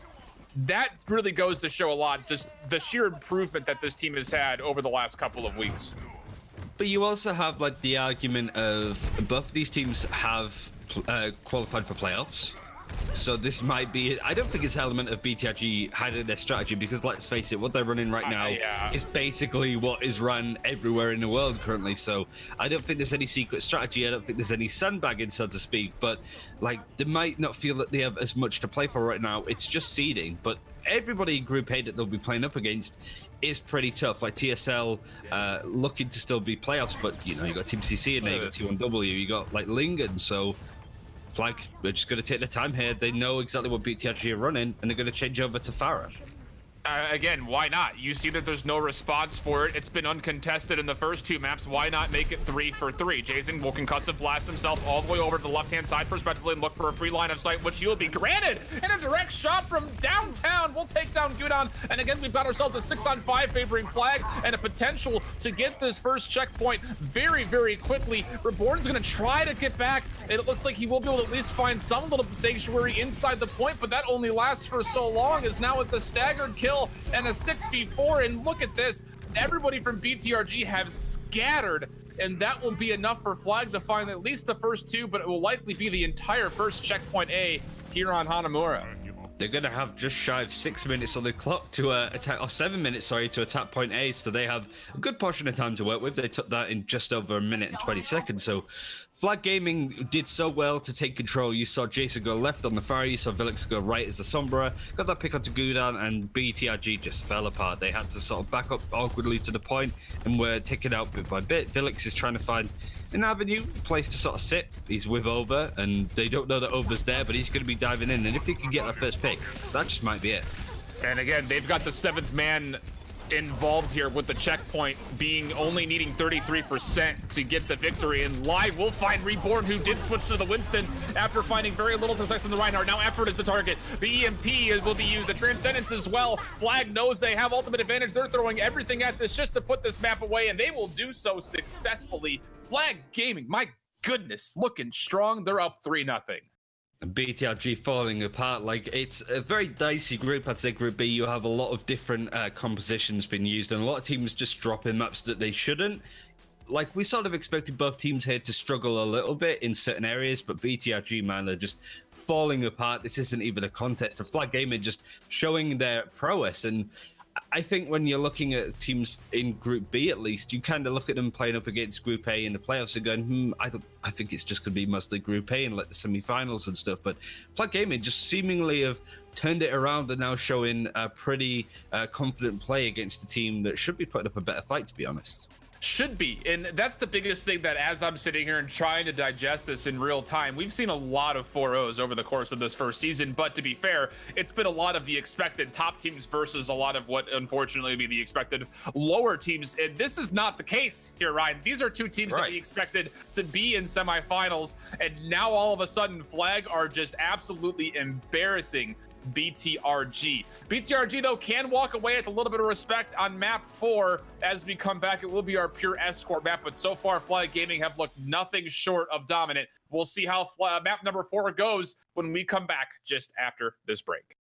That really goes to show a lot, just the sheer improvement that this team has had over the last couple of weeks. But you also have like the argument of both these teams have qualified for playoffs, so this might be, I don't think it's an element of BTRG hiding their strategy, because let's face it, what they're running right now is basically what is run everywhere in the world currently. So I don't think there's any secret strategy. I don't think there's any sandbagging, so to speak, but like they might not feel that they have as much to play for right now. It's just seeding, but everybody in Group A that they'll be playing up against is pretty tough. Like TSL looking to still be playoffs, but you got Team CC in there, you got T1W, you got like Lingen. So Flag, we're just going to take the time here. They know exactly what BTRG are running, and they're going to change over to Farah. Again, why not? You see that there's no response for it. It's been uncontested in the first two maps. Why not make it 3 for 3? Jason will concussive blast himself all the way over to the left-hand side perspectively and look for a free line of sight, which he'll be granted. And a direct shot from downtown will take down Gudon. And again, we've got ourselves a 6-on-5 favoring Flag and a potential to get this first checkpoint very, very quickly. Reborn's going to try to get back. It looks like he will be able to at least find some little sanctuary inside the point, but that only lasts for so long, as now it's a staggered kill and a 6v4. And look at this, everybody from BTRG have scattered, and that will be enough for Flag to find at least the first two, but it will likely be the entire first checkpoint A here on Hanamura. They're going to have just shy of 6 minutes on the clock to attack, or 7 minutes, sorry, to attack point A. So they have a good portion of time to work with. They took that in just over a minute and 20 seconds. So Flag Gaming did so well to take control. You saw Jason go left on the fire. You saw Vilix go right as the Sombra. Got that pick onto Gudon, and BTRG just fell apart. They had to sort of back up awkwardly to the point and were taken out bit by bit. Vilix is trying to find an avenue, a place to sort of sit. He's with Over, and they don't know that Over's there, but he's going to be diving in. And if he can get that first pick, that just might be it. And again, they've got the 7th man involved here, with the checkpoint being only needing 33% to get the victory. And live, we'll find Reborn, who did switch to the Winston after finding very little success in the Reinhardt. Now Effort is the target. The EMP will be used. The Transcendence as well. Flag knows they have ultimate advantage. They're throwing everything at this just to put this map away, and they will do so successfully. Flag Gaming, my goodness, looking strong. They're up 3-0. BTRG falling apart. Like, it's a very dicey group. I'd say Group B, you have a lot of different compositions being used, and a lot of teams just dropping maps that they shouldn't. Like, we sort of expected both teams here to struggle a little bit in certain areas, but BTRG, man, they're just falling apart. This isn't even a contest. Flag Gaming just showing their prowess. And I think when you're looking at teams in Group B, at least, you kind of look at them playing up against Group A in the playoffs and going, I think it's just going to be mostly Group A and like the semi-finals and stuff. But Flag Gaming just seemingly have turned it around and now showing a pretty confident play against a team that should be putting up a better fight, to be honest. Should be. And that's the biggest thing, that as I'm sitting here and trying to digest this in real time, we've seen a lot of 4-0s over the course of this first season. But to be fair, it's been a lot of the expected top teams versus a lot of what unfortunately would be the expected lower teams. And this is not the case here, Ryan. These are two teams that we expected to be in semifinals. And now all of a sudden, Flag are just absolutely embarrassing BTRG. BTRG, though, can walk away with a little bit of respect on map 4. As we come back, it will be our pure escort map, but so far Flag Gaming have looked nothing short of dominant. We'll see how map number 4 goes when we come back just after this break.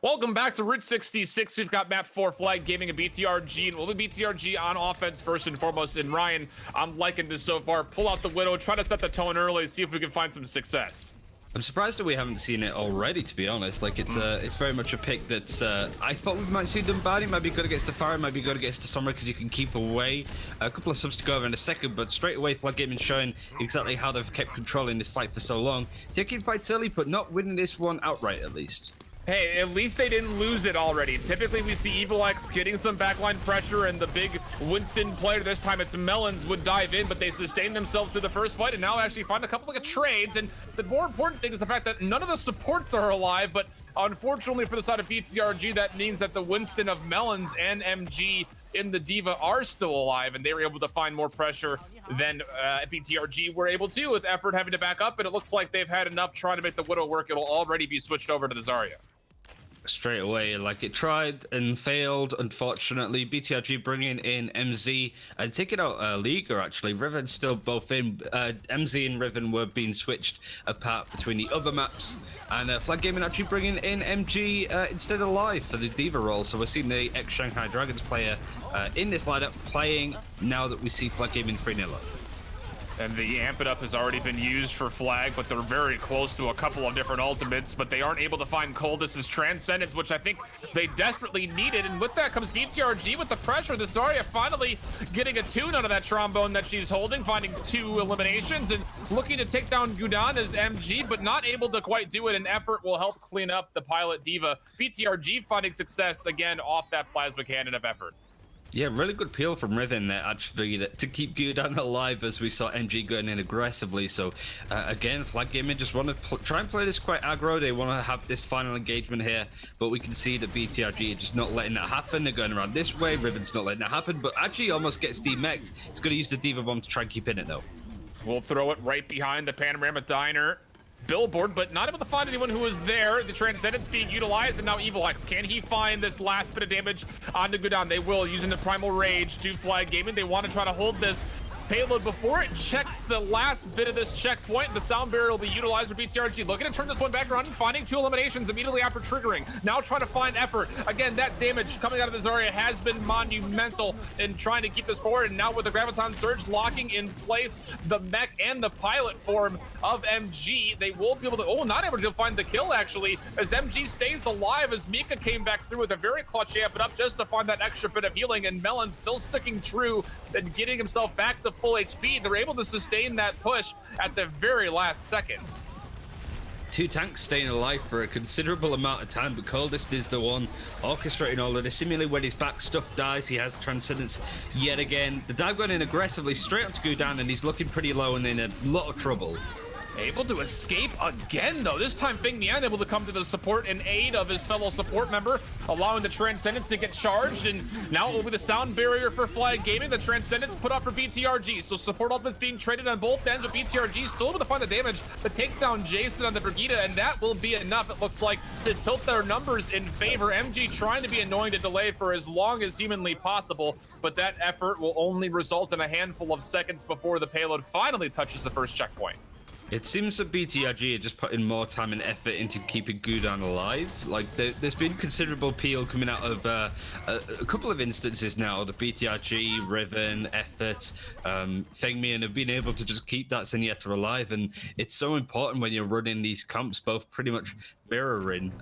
Welcome back to Route 66. We've got map 4 Flag Gaming and BTRG, and we'll be BTRG on offense first and foremost. And Ryan, I'm liking this so far. Pull out the Widow, try to set the tone early, see if we can find some success. I'm surprised that we haven't seen it already, to be honest. Like, it's very much a pick that I thought we might see Numbani. Might be good against the Fire, might be good against the Summer, because you can keep away. A couple of subs to go over in a second, but straight away, Flag Gaming showing exactly how they've kept controlling this fight for so long. Taking fights early, but not winning this one outright, at least. Hey, at least they didn't lose it already. Typically, we see Evil X getting some backline pressure, and the big Winston player, this time it's Melons, would dive in, but they sustained themselves through the first fight and now actually find a couple of trades. And the more important thing is the fact that none of the supports are alive, but unfortunately for the side of BTRG, that means that the Winston of Melons and MG in the D.Va are still alive, and they were able to find more pressure than BTRG were able to, with Effort having to back up, and it looks like they've had enough trying to make the Widow work. It'll already be switched over to the Zarya. Straight away, like, it tried and failed, unfortunately. BTRG bringing in MZ and taking out Liga, actually. Riven still both in. MZ and Riven were being switched apart between the other maps, and Flag Gaming actually bringing in MG instead of Live for the D.Va role. So we're seeing the ex-Shanghai Dragons player in this lineup playing now that we see Flag Gaming 3-0 up. And the Amp It Up has already been used for Flag, but they're very close to a couple of different ultimates, but they aren't able to find Coldest's Transcendence, which I think they desperately needed. And with that comes BTRG with the pressure. The Zarya finally getting a tune out of that trombone that she's holding, finding 2 eliminations and looking to take down Gudan as MG, but not able to quite do it. An Effort will help clean up the pilot D.Va. BTRG finding success again off that plasma cannon of Effort. Yeah, really good peel from Riven there, actually, to keep Gudan alive as we saw MG going in aggressively. So, again, Flag Gaming just want to try and play this quite aggro. They want to have this final engagement here, but we can see that BTRG are just not letting that happen. They're going around this way. Riven's not letting that happen, but actually almost gets demeched. It's going to use the D.Va Bomb to try and keep in it, though. We'll throw it right behind the Panorama Diner billboard, but not able to find anyone who was there. The Transcendence being utilized, and now Evil X. Can he find this last bit of damage onto Gudan? They will, using the Primal Rage to Flag Gaming. They want to try to hold this payload before it checks the last bit of this checkpoint. The sound barrier will be utilized for BTRG. Looking to turn this one back around and finding 2 eliminations immediately after triggering. Now trying to find Effort. Again, that damage coming out of the Zarya has been monumental in trying to keep this forward. And now with the Graviton Surge locking in place the mech and the pilot form of MG, they will be able to, not able to find the kill actually, as MG stays alive as Mika came back through with a very clutch Amp It Up just to find that extra bit of healing, and Melon still sticking true and getting himself back to full HP. They're able to sustain that push at the very last second. 2 tanks staying alive for a considerable amount of time, but Coldest is the one orchestrating all of this. Seemingly when his back stuff dies, he has Transcendence yet again. The dive going in aggressively straight up to Gudan, and he's looking pretty low and in a lot of trouble. Able to escape again, though. This time, Feng Nian able to come to the support and aid of his fellow support member, allowing the Transcendence to get charged. And now it will be the sound barrier for Flag Gaming. The Transcendence put up for BTRG. So support ultimates being traded on both ends, but BTRG still able to find the damage to take down Jason on the Brigida, and that will be enough, it looks like, to tilt their numbers in favor. MG trying to be annoying to delay for as long as humanly possible, but that effort will only result in a handful of seconds before the payload finally touches the first checkpoint. It seems that BTRG are just putting more time and effort into keeping Gudan alive. Like, there's been considerable peel coming out of a couple of instances now. The BTRG, Riven, Effort, Fengmian have been able to just keep that Zenyatta alive, and it's so important when you're running these comps, both pretty much mirroring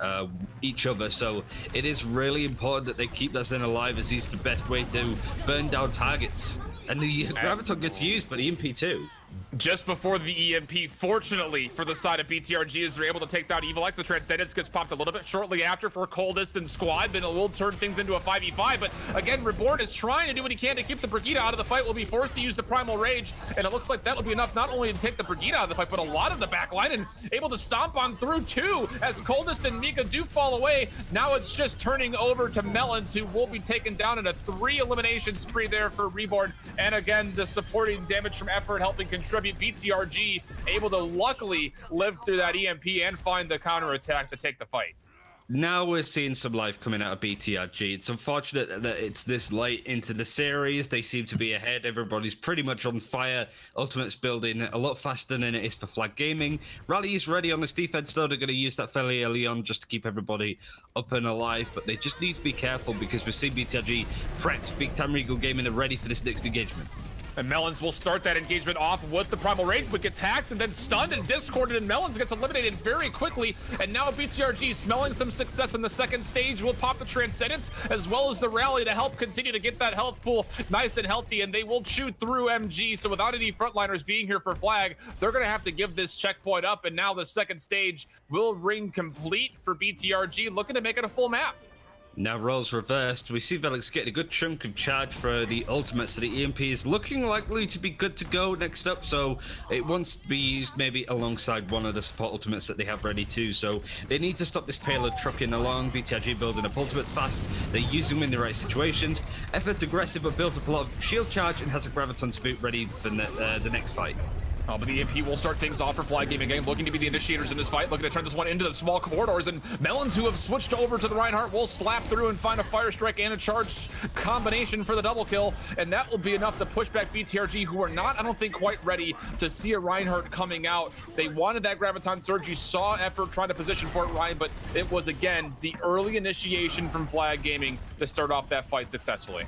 each other. So it is really important that they keep that Zen alive, as he's the best way to burn down targets. And the Graviton gets used by the EMP too. Just before the EMP, fortunately for the side of BTRG, is they're able to take down Evil X. The Transcendence gets popped a little bit shortly after for Coldest and Squad, but it will turn things into a 5v5. But again, Reborn is trying to do what he can to keep the Brigida out of the fight. Will be forced to use the Primal Rage, and it looks like that will be enough not only to take the Brigida out of the fight, but a lot of the backline, and able to stomp on through too, as Coldest and Mika do fall away. Now it's just turning over to Melons, who will be taken down in a 3 elimination spree there for Reborn. And again, the supporting damage from Effort helping contribute. BTRG able to luckily live through that EMP and find the counterattack to take the fight. Now we're seeing some life coming out of BTRG. It's unfortunate that it's this late into the series. They seem to be ahead. Everybody's pretty much on fire. Ultimate's building a lot faster than it is for Flag Gaming. Rally is ready on this defense, though. They're going to use that fairly early on just to keep everybody up and alive. But they just need to be careful because we're seeing BTRG prepped. Big Time Ragel Gaming are ready for this next engagement. And Melons will start that engagement off with the Primal Rage, but gets hacked and then stunned and discorded, and Melons gets eliminated very quickly. And now BTRG smelling some success in the second stage will pop the Transcendence as well as the Rally to help continue to get that health pool nice and healthy, and they will chew through MG. So without any frontliners being here for Flag, they're going to have to give this checkpoint up, and now the second stage will ring complete for BTRG, looking to make it a full map. Now roles reversed. We see Velix getting a good chunk of charge for the ultimate, so the EMP is looking likely to be good to go next up, so it wants to be used maybe alongside one of the support ultimates that they have ready too. So they need to stop this payload trucking along. BTRG building up ultimates fast. They use them in the right situations. Effort's aggressive, but built up a lot of shield charge and has a Graviton to boot ready for the next fight. Oh, but the EMP will start things off for Flag Gaming Game, looking to be the initiators in this fight, looking to turn this one into the small corridors, and Melons, who have switched over to the Reinhardt, will slap through and find a Fire Strike and a charge combination for the double kill, and that will be enough to push back BTRG, who are not, I don't think, quite ready to see a Reinhardt coming out. They wanted that Graviton Surge. You saw effort trying to position for it, Ryan, but it was, again, the early initiation from Flag Gaming to start off that fight successfully.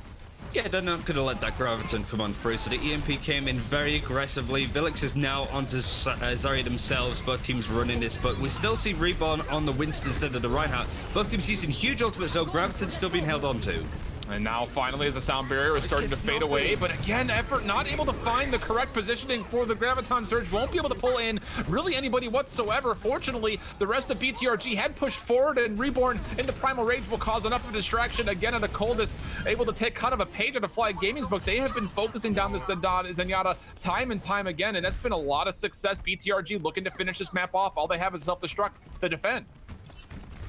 Yeah, they're not going to let that Graviton come on through, so the EMP came in very aggressively. Velix is now onto Zarya themselves, both teams running this, but we still see Reborn on the Winston instead of the Reinhardt. Both teams using huge ultimates, so Graviton's still being held onto. And now finally, as the sound barrier is starting to fade away, but again, effort not able to find the correct positioning for the Graviton Surge, won't be able to pull in really anybody whatsoever. Fortunately, the rest of BTRG had pushed forward, and Reborn into Primal Rage will cause enough of a distraction. Again, on the coldest, able to take kind of a page out of Flag Gaming's book. They have been focusing down the Zenyatta time and time again, and that's been a lot of success. BTRG looking to finish this map off. All they have is self-destruct to defend.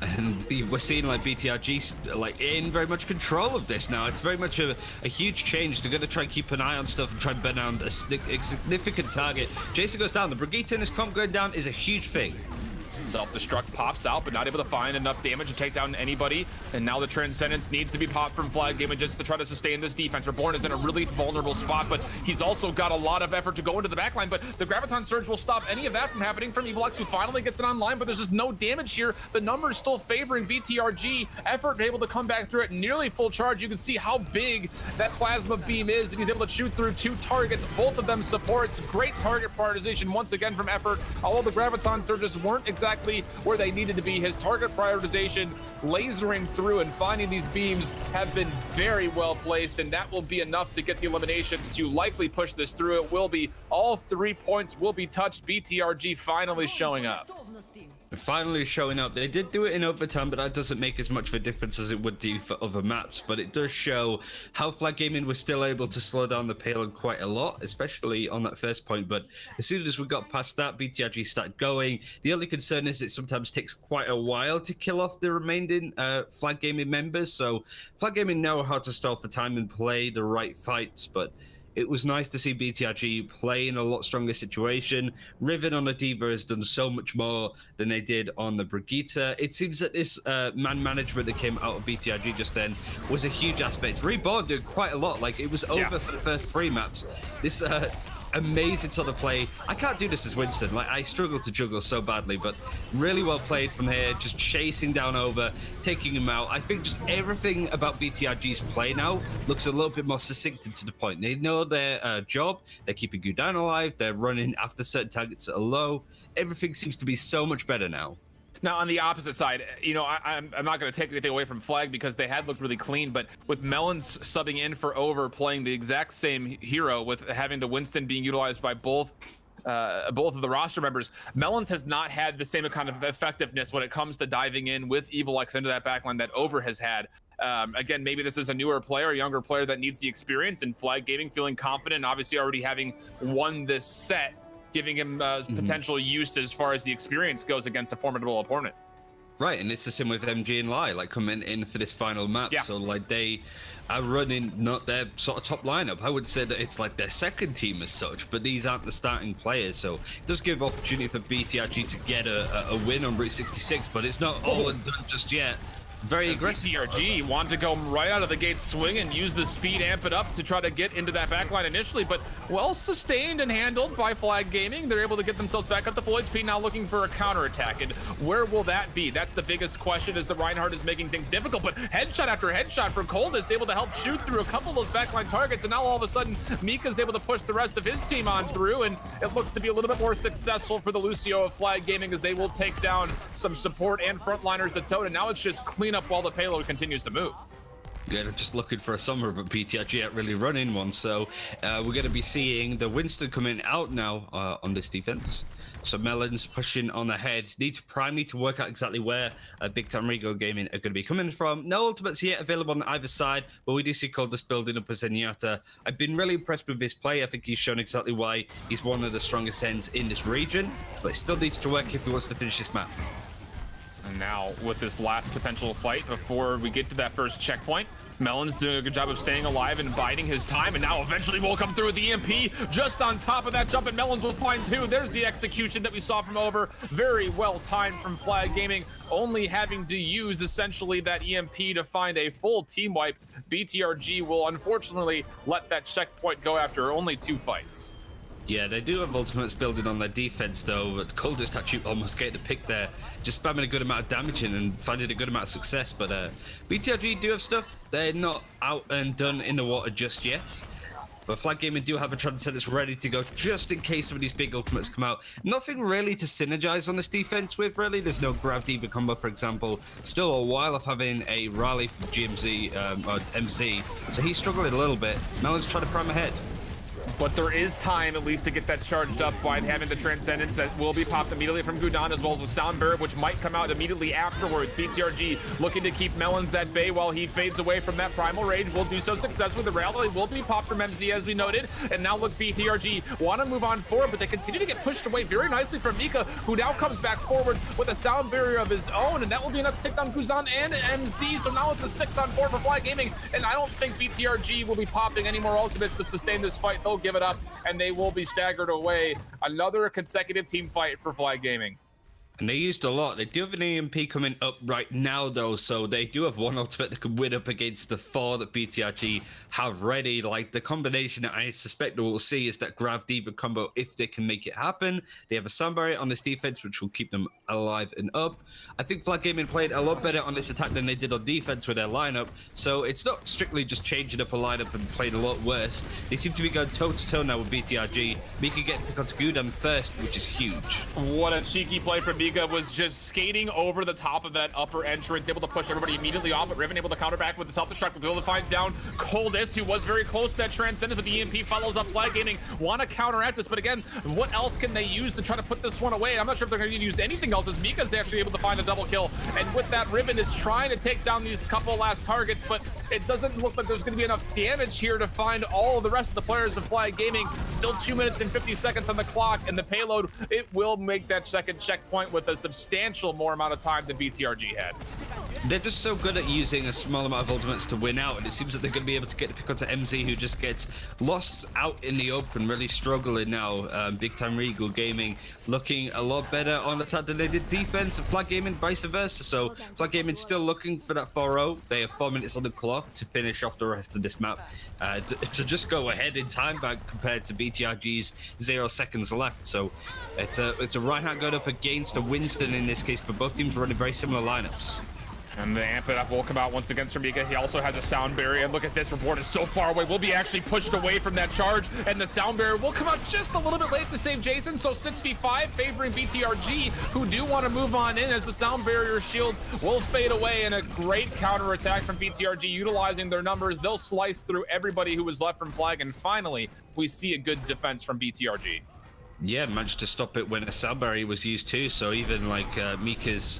And we're seeing like BTRG like in very much control of this now. It's very much a huge change. They're going to try and keep an eye on stuff and try and burn down a significant target. Jason goes down. The Brigitte in his comp going down is a huge thing. Self-destruct pops out, but not able to find enough damage to take down anybody. And now the Transcendence needs to be popped from Flag Gaming just to try to sustain this defense. Reborn is in a really vulnerable spot, but he's also got a lot of effort to go into the backline. But the Graviton Surge will stop any of that from happening from Evilex, who finally gets it online, but there's just no damage here. The numbers still favoring BTRG. Effort able to come back through it nearly full charge. You can see how big that plasma beam is, and he's able to shoot through two targets, both of them supports. Great target prioritization once again from Effort. Although the Graviton Surges weren't exactly where they needed to be, his target prioritization, lasering through and finding these beams, have been very well placed, and that will be enough to get the eliminations to likely push this through. It will be all 3 points will be touched. BTRG finally showing up. Finally showing up. They did do it in overtime, but that doesn't make as much of a difference as it would do for other maps. But it does show how Flag Gaming was still able to slow down the payload quite a lot, especially on that first point. But as soon as we got past that, BTRG started going. The only concern is it sometimes takes quite a while to kill off the remaining Flag Gaming members. So Flag Gaming know how to stall for time and play the right fights, but it was nice to see BTRG play in a lot stronger situation. Riven on the D.Va has done so much more than they did on the Brigitte. It seems that this man management that came out of BTRG just then was a huge aspect. Reborn did quite a lot. Like, it was over for the first 3 maps. This amazing sort of play. I can't do this as Winston. Like, I struggle to juggle so badly, but really well played from here. Just chasing down over, taking him out. I think just everything about BTRG's play now looks a little bit more succinct and to the point. They know their job. They're keeping Gudan alive. They're running after certain targets that are low. Everything seems to be so much better now. Now, on the opposite side, you know, I'm not going to take anything away from Flag because they had looked really clean, but with Melons subbing in for Over, playing the exact same hero, with having the Winston being utilized by both of the roster members, Melons has not had the same kind of effectiveness when it comes to diving in with Evilex into that backline that Over has had. Again, maybe this is a newer player, a younger player that needs the experience, and Flag Gaming feeling confident, obviously already having won this set, giving him potential use as far as the experience goes against a formidable opponent. Right, and it's the same with MG and Lai, like coming in for this final map. Yeah. So like they are running not their sort of top lineup. I would say that it's like their second team as such, but these aren't the starting players. So it does give opportunity for BTRG to get a win on Route 66, but it's not all and done just yet. Very aggressive. BTRG wanted to go right out of the gate swing and use the speed, amp it up to try to get into that backline initially, but well sustained and handled by Flag Gaming. They're able to get themselves back up to full HP, now looking for a counterattack. And where will that be? That's the biggest question, as the Reinhardt is making things difficult, but headshot after headshot from Coldest, able to help shoot through a couple of those backline targets, and now all of a sudden, Mika's able to push the rest of his team on through, and it looks to be a little bit more successful for the Lucio of Flag Gaming, as they will take down some support and frontliners to Toad, and now it's just clean up while the payload continues to move. Yeah, they're just looking for a summer, but BTRG aren't really running one. So we're going to be seeing the Winston coming out now on this defense. So Melons pushing on ahead. Need to prime, need to work out exactly where Big Time Rego Gaming are going to be coming from. No ultimates yet available on either side, but we do see Coldest building up as Zenyatta. I've been really impressed with his play. I think he's shown exactly why he's one of the strongest ends in this region, but it still needs to work if he wants to finish this map. And now, with this last potential fight before we get to that first checkpoint, Melon's doing a good job of staying alive and biding his time, and now eventually we'll come through with the EMP just on top of that jump, and Melons will find two. There's the execution that we saw from Over. Very well timed from Flag Gaming, only having to use essentially that EMP to find a full team wipe. BTRG will unfortunately let that checkpoint go after only 2 fights. Yeah, they do have ultimates building on their defense, though, but Coldest actually almost getting the pick there, just spamming a good amount of damage in and finding a good amount of success. But BTRG do have stuff. They're not out and done in the water just yet. But Flag Gaming do have a Transcendence ready to go just in case some of these big ultimates come out. Nothing really to synergize on this defense with, really. There's no Grav Diva combo, for example. Still a while of having a rally from GMZ or MC, so he's struggling a little bit. Melon's trying to prime ahead. But there is time, at least, to get that charged up by having the Transcendence that will be popped immediately from Gudan, as well as a Sound Barrier, which might come out immediately afterwards. BTRG looking to keep Melons at bay while he fades away from that Primal Rage. Will do so successfully. The rally will be popped from MZ, as we noted. And now look, BTRG want to move on forward, but they continue to get pushed away very nicely from Mika, who now comes back forward with a Sound Barrier of his own, and that will be enough to take down Guzan and MZ. So now it's a 6-on-4 for Flag Gaming, and I don't think BTRG will be popping any more ultimates to sustain this fight. They'll give it up, and they will be staggered away. Another consecutive team fight for Flag Gaming. And they used a lot. They do have an EMP coming up right now, though, so they do have one ultimate that could win up against the 4 that BTRG have ready. Like, the combination that I suspect that we'll see is that Grav Diva combo, if they can make it happen. They have a Sound Barrier on this defense, which will keep them alive and up. I think Flag Gaming played a lot better on this attack than they did on defense with their lineup, so it's not strictly just changing up a lineup and playing a lot worse. They seem to be going toe-to-toe now with BTRG. Mika gets to pick onto Gudan first, which is huge. What a cheeky play from Mika, was just skating over the top of that upper entrance, able to push everybody immediately off, but Riven able to counter back with the self-destruct, able to find down Coldest, who was very close to that Transcendence, but the EMP follows up. Flag Gaming want to counteract this, but again, what else can they use to try to put this one away? I'm not sure if they're going to use anything else, as Mika's actually able to find a double kill, and with that, Riven is trying to take down these couple last targets, but it doesn't look like there's going to be enough damage here to find all of the rest of the players of Flag Gaming. Still 2 minutes and 50 seconds on the clock, and the payload, it will make that second checkpoint with a substantial more amount of time than BTRG had. They're just so good at using a small amount of ultimates to win out, and it seems that they're going to be able to get the pick onto MZ, who just gets lost out in the open, really struggling now. Big Time Regal Gaming looking a lot better on attack than they did defense, and Flag Gaming vice versa. So Flag Gaming still looking for that 4-0. They have 4 minutes on the clock to finish off the rest of this map, to just go ahead in time back compared to BTRG's 0 seconds left. So it's a Reinhardt going up against a Winston in this case, but both teams running very similar lineups. And the amp it up will come out once again from Mika. He also has a Sound Barrier, and look at this, Report is so far away. Will be actually pushed away from that charge, and the Sound Barrier will come out just a little bit late to save Jason. So 6v5 favoring BTRG, who do want to move on in, as the Sound Barrier shield will fade away, and a great counter attack from BTRG utilizing their numbers. They'll slice through everybody who was left from Flag, and finally we see a good defense from BTRG. Yeah, managed to stop it when a Sound Barrier was used too, so even like Mika's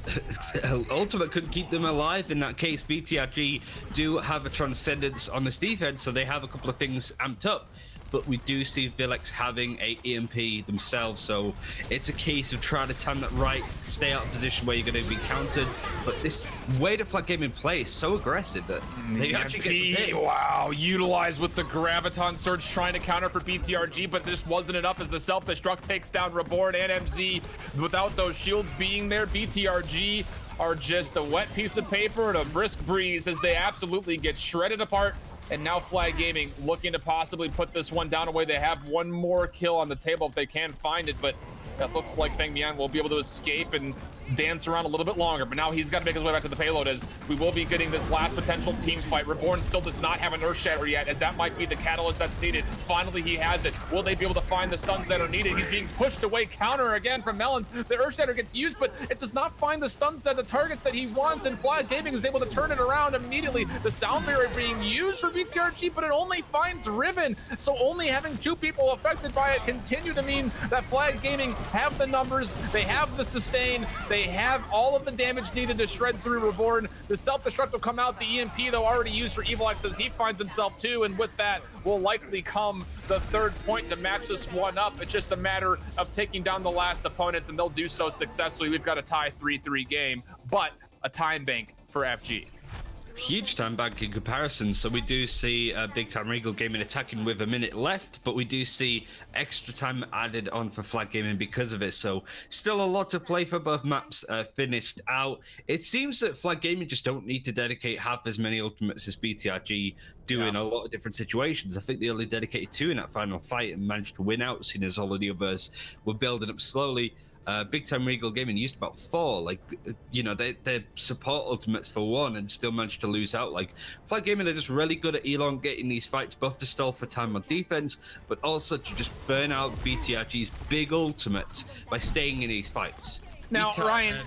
ultimate couldn't keep them alive in that case. BTRG do have a Transcendence on this defense, so they have a couple of things amped up. but we do see Vilex having a EMP themselves, so it's a case of trying to time that right, stay out of position where you're going to be countered. But this way to Flag Gaming play is so aggressive that they actually get some picks. Wow, utilized with the Graviton Surge, trying to counter for BTRG, but this wasn't enough as the self-destruct takes down Reborn and MZ. Without those shields being there, BTRG are just a wet piece of paper and a brisk breeze as they absolutely get shredded apart. And now Flag Gaming looking to possibly put this one down away. They have one more kill on the table if they can find it, but that looks like Feng Mian will be able to escape and dance around a little bit longer, but now he's got to make his way back to the payload as we will be getting this last potential team fight. Reborn still does not have an Earth Shatter yet, and that might be the catalyst that's needed. Finally, he has it. Will they be able to find the stuns that are needed? He's being pushed away. Counter again from Melons. The Earth Shatter gets used, but it does not find the stuns that the targets that he wants, and Flag Gaming is able to turn it around immediately. The Sound Barrier being used for BTRG, but it only finds Riven, so only having 2 people affected by it continue to mean that Flag Gaming have the numbers, they have the sustain, they have all of the damage needed to shred through Reborn. The self-destruct will come out, the EMP though already used for Evilex as he finds himself too, and with that will likely come the 3rd point to match this one up. It's just a matter of taking down the last opponents, and they'll do so successfully. We've got a tie 3-3 game, but a time bank for FG. Huge time bank in comparison. So we do see Big Time Ragel Gaming attacking with a minute left, but we do see extra time added on for Flag Gaming because of it. So still a lot to play for. Both maps finished out. It seems that Flag Gaming just don't need to dedicate half as many ultimates as BTRG do in a lot of different situations. I think they only dedicated 2 in that final fight and managed to win out, seeing as all of the others were building up slowly. Big Time Ragel Gaming used about 4. Like, you know, they support ultimates for 1 and still managed to lose out. Like, Flag Gaming are just really good at elongating these fights, both to stall for time on defense, but also to just burn out BTRG's big ultimates by staying in these fights. Now, Ryan,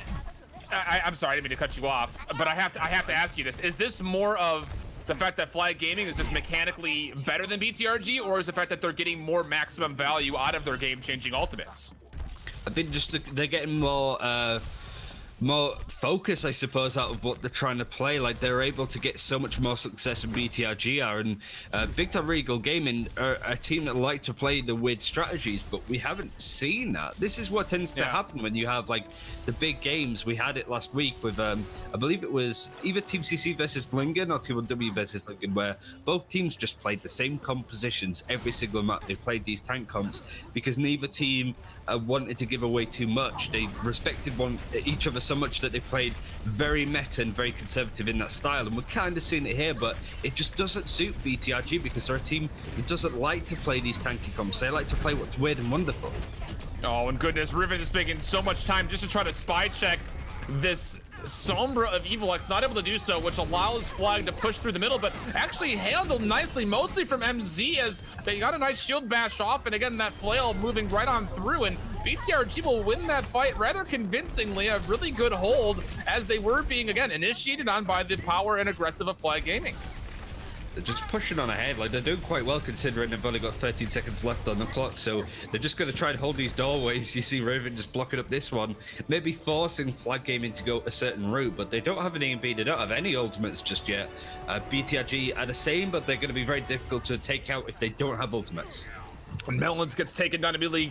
I'm sorry, I didn't mean to cut you off, but I have to ask you this: is this more of the fact that Flag Gaming is just mechanically better than BTRG, or is the fact that they're getting more maximum value out of their game-changing ultimates? I think just they're getting more focus, I suppose, out of what they're trying to play. Like, they're able to get so much more success than BTRG are, and Big Time Ragel Gaming are a team that like to play the weird strategies, but we haven't seen that. This is what tends to happen when you have, like, the big games. We had it last week with, I believe it was either Team CC versus Lingen or T1W versus Lingen, where both teams just played the same compositions every single map. They played these tank comps because neither team wanted to give away too much. They respected each other so much that they played very meta and very conservative in that style, and we're kind of seeing it here, but it just doesn't suit BTRG because they're a team that doesn't like to play these tanky comps. They like to play what's weird and wonderful. Oh, and goodness, Riven is making so much time just to try to spy check this Sombra of Evilex, not able to do so, which allows Flag to push through the middle, but actually handled nicely, mostly from MZ, as they got a nice shield bash off, and again, that flail moving right on through, and BTRG will win that fight rather convincingly. A really good hold, as they were being, again, initiated on by the power and aggressive of Flag Gaming. They're just pushing on ahead. Like, they're doing quite well considering they've only got 13 seconds left on the clock, so they're just going to try and hold these doorways. You see Raven just blocking up this one, maybe forcing Flag Gaming to go a certain route, but they don't have an EMP, they don't have any ultimates just yet. BTRG are the same, but they're going to be very difficult to take out if they don't have ultimates. When Melons gets taken down immediately,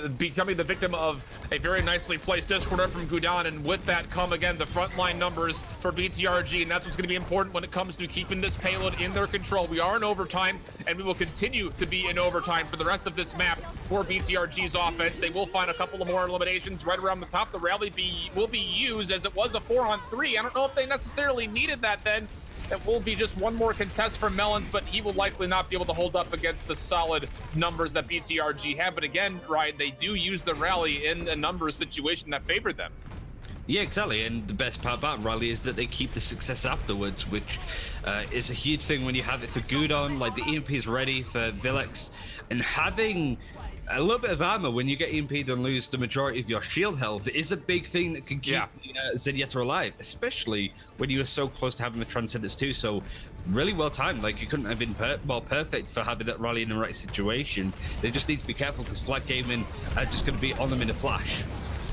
becoming the victim of a very nicely placed Discord up from Gudan, and with that come again the frontline numbers for BTRG, and that's what's going to be important when it comes to keeping this payload in their control. We are in overtime, and we will continue to be in overtime for the rest of this map for BTRG's offense. They will find a couple of more eliminations right around the top. The rally will be used, as it was a 4-on-3. I don't know if they necessarily needed that then. It will be just one more contest for Melons, but he will likely not be able to hold up against the solid numbers that BTRG have. But again, Ryan, they do use the rally in a numbers situation that favored them. Yeah, exactly. And the best part about rally is that they keep the success afterwards, which is a huge thing when you have it for Gudon. Like, the EMP is ready for Vilex, and having a little bit of armor when you get EMP'd and lose the majority of your shield health is a big thing that can keep Zenyatta alive, especially when you are so close to having the Transcendence too. So really well timed. Like, you couldn't have been more perfect for having that rally in the right situation. They just need to be careful because Flag Gaming are just going to be on them in a flash.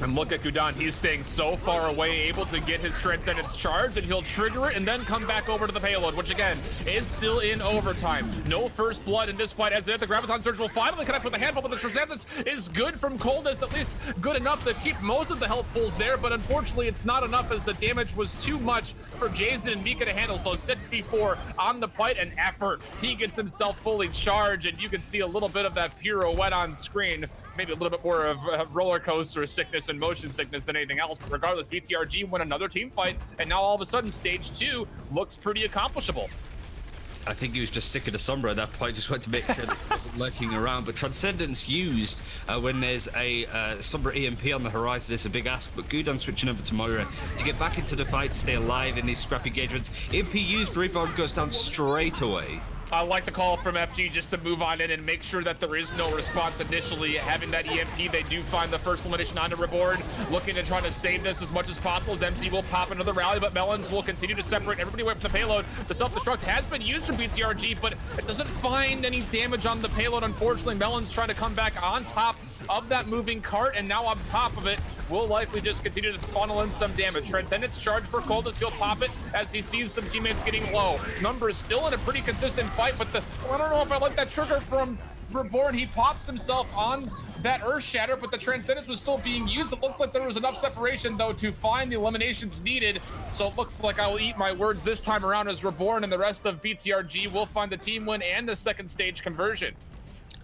And look at Gudan, he's staying so far away, able to get his Transcendence charge, and he'll trigger it and then come back over to the payload, which again, is still in overtime. No first blood in this fight, as the Graviton Surge will finally connect with the handful, but the Transcendence is good from Coldest, at least good enough to keep most of the health pulls there, but unfortunately it's not enough as the damage was too much for Jason and Mika to handle, so 6v4 on the fight and effort. He gets himself fully charged, and you can see a little bit of that pirouette on screen. Maybe a little bit more of a roller coaster sickness and motion sickness than anything else. But regardless, BTRG won another team fight, and now all of a sudden, stage 2 looks pretty accomplishable. I think he was just sick of the Sombra at that point, just wanted to make sure that he wasn't lurking around. But Transcendence used when there's a Sombra EMP on the horizon is a big ask, but Gudan switching over to Moira to get back into the fight, stay alive in these scrap engagements. EMP used, rebound goes down straight away. I like the call from FG just to move on in and make sure that there is no response initially. Having that EMP, they do find the first elimination onto Reborn, looking to try to save this as much as possible as MC will pop another rally, but Melons will continue to separate everybody away from the payload. The self-destruct has been used from BTRG, but it doesn't find any damage on the payload, unfortunately. Melons trying to come back on top of that moving cart, and now on top of it will likely just continue to funnel in some damage. Transcendence charge for Coldest, he'll pop it as he sees some teammates getting low. Number is still in a pretty consistent fight, but I don't know if I like that trigger from Reborn. He pops himself on that Earth Shatter, but the Transcendence was still being used. It looks like there was enough separation though to find the eliminations needed, so it looks like I will eat my words this time around as Reborn and the rest of BTRG will find the team win and the second stage conversion.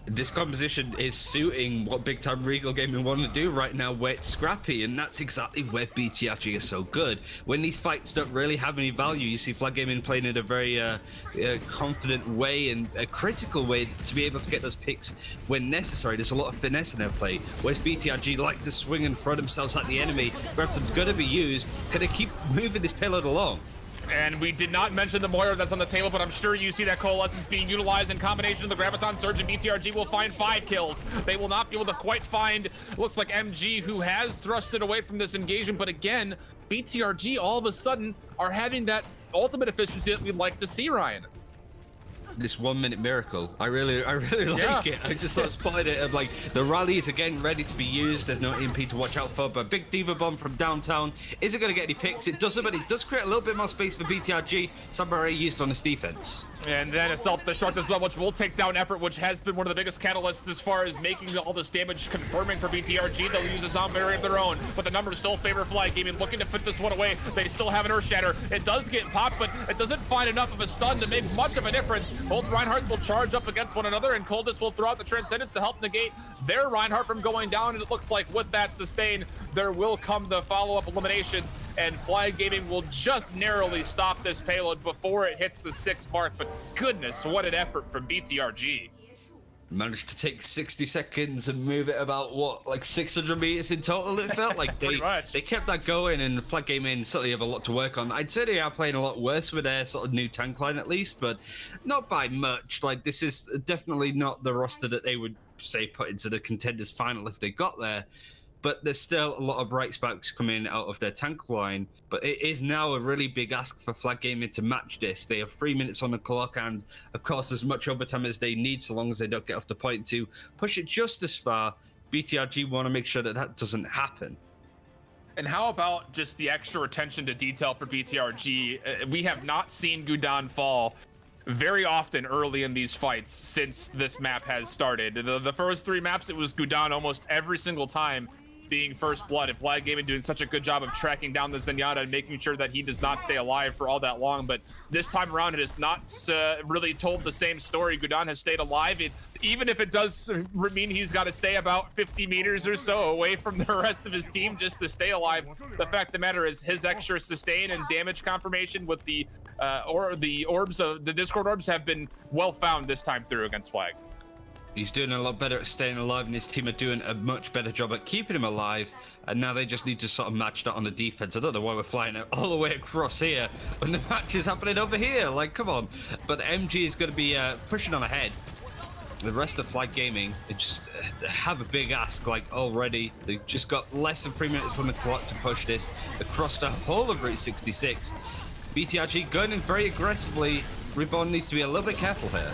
This composition is suiting what big time Ragel Gaming want to do right now, where it's scrappy, and that's exactly where BTRG is so good. When these fights don't really have any value, you see Flag Gaming playing in a very confident way and a critical way to be able to get those picks when necessary. There's a lot of finesse in their play, whereas BTRG like to swing and throw themselves at the enemy. Graviton's going to be used. Can they keep moving this payload along? And we did not mention the Moira that's on the table, but I'm sure you see that Coalescence being utilized in combination with the Graviton Surge, and BTRG will find 5 kills. They will not be able to quite find, looks like MG, who has thrusted away from this engagement, but again, BTRG all of a sudden are having that ultimate efficiency that we'd like to see, Ryan. This 1 minute miracle, I really like it. I just sort of spotted it of like the rally is again ready to be used. There's no EMP to watch out for, but big diva bomb from downtown isn't going to get any picks. It doesn't, but it does create a little bit more space for BTRG. Submarine used on his defense. And then a self-destruct as well, which will take down effort, which has been one of the biggest catalysts as far as making all this damage confirming for BTRG. They'll use a zombie barrier of their own, but the numbers still favor Flag Gaming, looking to fit this one away. They still have an Earth Shatter. It does get popped, but it doesn't find enough of a stun to make much of a difference. Both Reinhardts will charge up against one another, and Coldest will throw out the Transcendence to help negate their Reinhardt from going down, and it looks like with that sustain, there will come the follow-up eliminations, and Flag Gaming will just narrowly stop this payload before it hits the 6 mark, but goodness, what an effort from BTRG. Managed to take 60 seconds and move it about, what, like 600 meters in total, it felt like. They kept that going, and Flag Gaming certainly have a lot to work on. I'd say they are playing a lot worse with their sort of new tank line at least, but not by much. Like, this is definitely not the roster that they would, say, put into the Contenders final if they got there. But there's still a lot of bright sparks coming out of their tank line. But it is now a really big ask for Flag Gaming to match this. They have 3 minutes on the clock, and of course, as much overtime as they need, so long as they don't get off the point to push it just as far. BTRG want to make sure that that doesn't happen. And how about just the extra attention to detail for BTRG? We have not seen Gudan fall very often early in these fights since this map has started. The first 3 maps, it was Gudan almost every single time being first blood, and Flag Gaming doing such a good job of tracking down the Zenyatta and making sure that he does not stay alive for all that long. But this time around, it has not really told the same story. Gudan has stayed alive. Even if it does mean he's got to stay about 50 meters or so away from the rest of his team just to stay alive, the fact of the matter is his extra sustain and damage confirmation with the orbs of the Discord orbs have been well found this time through against Flag. He's doing a lot better at staying alive, and his team are doing a much better job at keeping him alive. And now they just need to sort of match that on the defense. I don't know why we're flying all the way across here when the match is happening over here. Like, come on. But MG is going to be pushing on ahead. The rest of Flag Gaming, they just have a big ask, like, already. They've just got less than 3 minutes on the clock to push this across the whole of Route 66. BTRG going in very aggressively. Reborn needs to be a little bit careful here.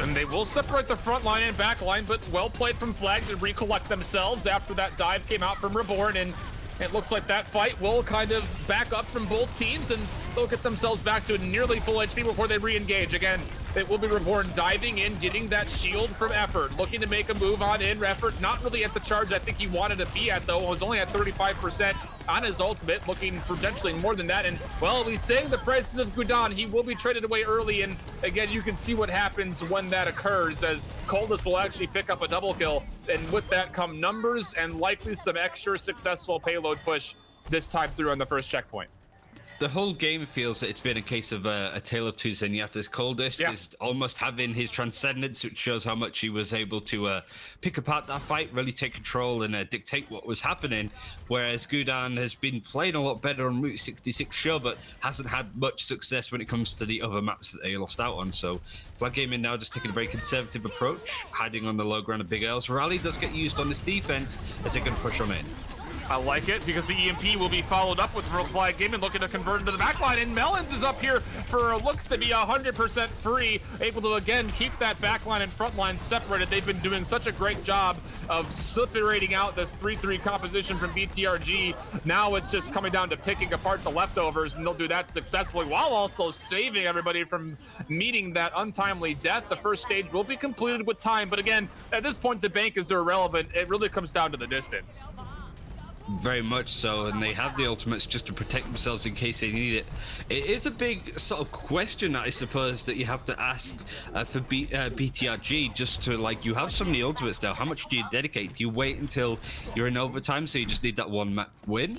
And they will separate the front line and back line, but well played from Flag to recollect themselves after that dive came out from Reborn, and it looks like that fight will kind of back up from both teams, and they'll get themselves back to nearly full HP before they re-engage. Again, it will be Reborn diving in, getting that shield from Effort, looking to make a move on in. Effort not really at the charge I think he wanted to be at, though. Was only at 35% on his ultimate, looking for potentially more than that. And, well, we sang the praises of Gudan. He will be traded away early, and again, you can see what happens when that occurs, as Coldest will actually pick up a double kill, and with that come numbers and likely some extra successful payload push this time through on the first checkpoint. The whole game feels that it's been a case of a tale of two Zenyatta's. Coldest is almost having his transcendence, which shows how much he was able to pick apart that fight, really take control and dictate what was happening, whereas Gudan has been playing a lot better on Route 66, sure, but hasn't had much success when it comes to the other maps that they lost out on. So Flag Gaming now just taking a very conservative approach, hiding on the low ground of big L's. Rally does get used on this defense as they're going to push on in. I like it because the EMP will be followed up with Flag Gaming looking to convert into the backline, and Melons is up here for looks to be 100% free, able to again keep that backline and front line separated. They've been doing such a great job of separating out this 3-3 composition from BTRG. Now it's just coming down to picking apart the leftovers, and they'll do that successfully while also saving everybody from meeting that untimely death. The first stage will be completed with time, but again, at this point the bank is irrelevant. It really comes down to the distance. Very much so, and they have the ultimates just to protect themselves in case they need it. It is a big sort of question, I suppose, that you have to ask for BTRG, just to, like, you have so many ultimates now. How much do you dedicate? Do you wait until you're in overtime, so you just need that one map win?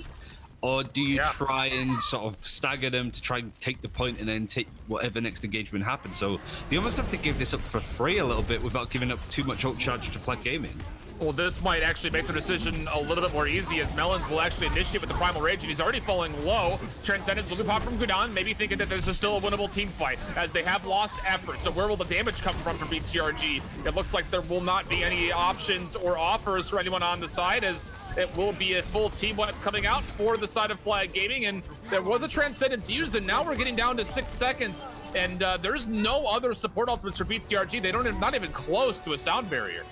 Or do you try and sort of stagger them to try and take the point and then take whatever next engagement happens? So you almost have to give this up for free a little bit without giving up too much ult charge to Flag Gaming. Well, this might actually make the decision a little bit more easy, as Melons will actually initiate with the Primal Rage, and he's already falling low. Transcendence will be popped from Gudan, maybe thinking that this is still a winnable team fight, as they have lost effort. So where will the damage come from BTRG? It looks like there will not be any options or offers for anyone on the side, as it will be a full team wipe coming out for the side of Flag Gaming, and there was a Transcendence used, and now we're getting down to 6 seconds, and there's no other support ultimates for BTRG. They don't not even close to a sound barrier.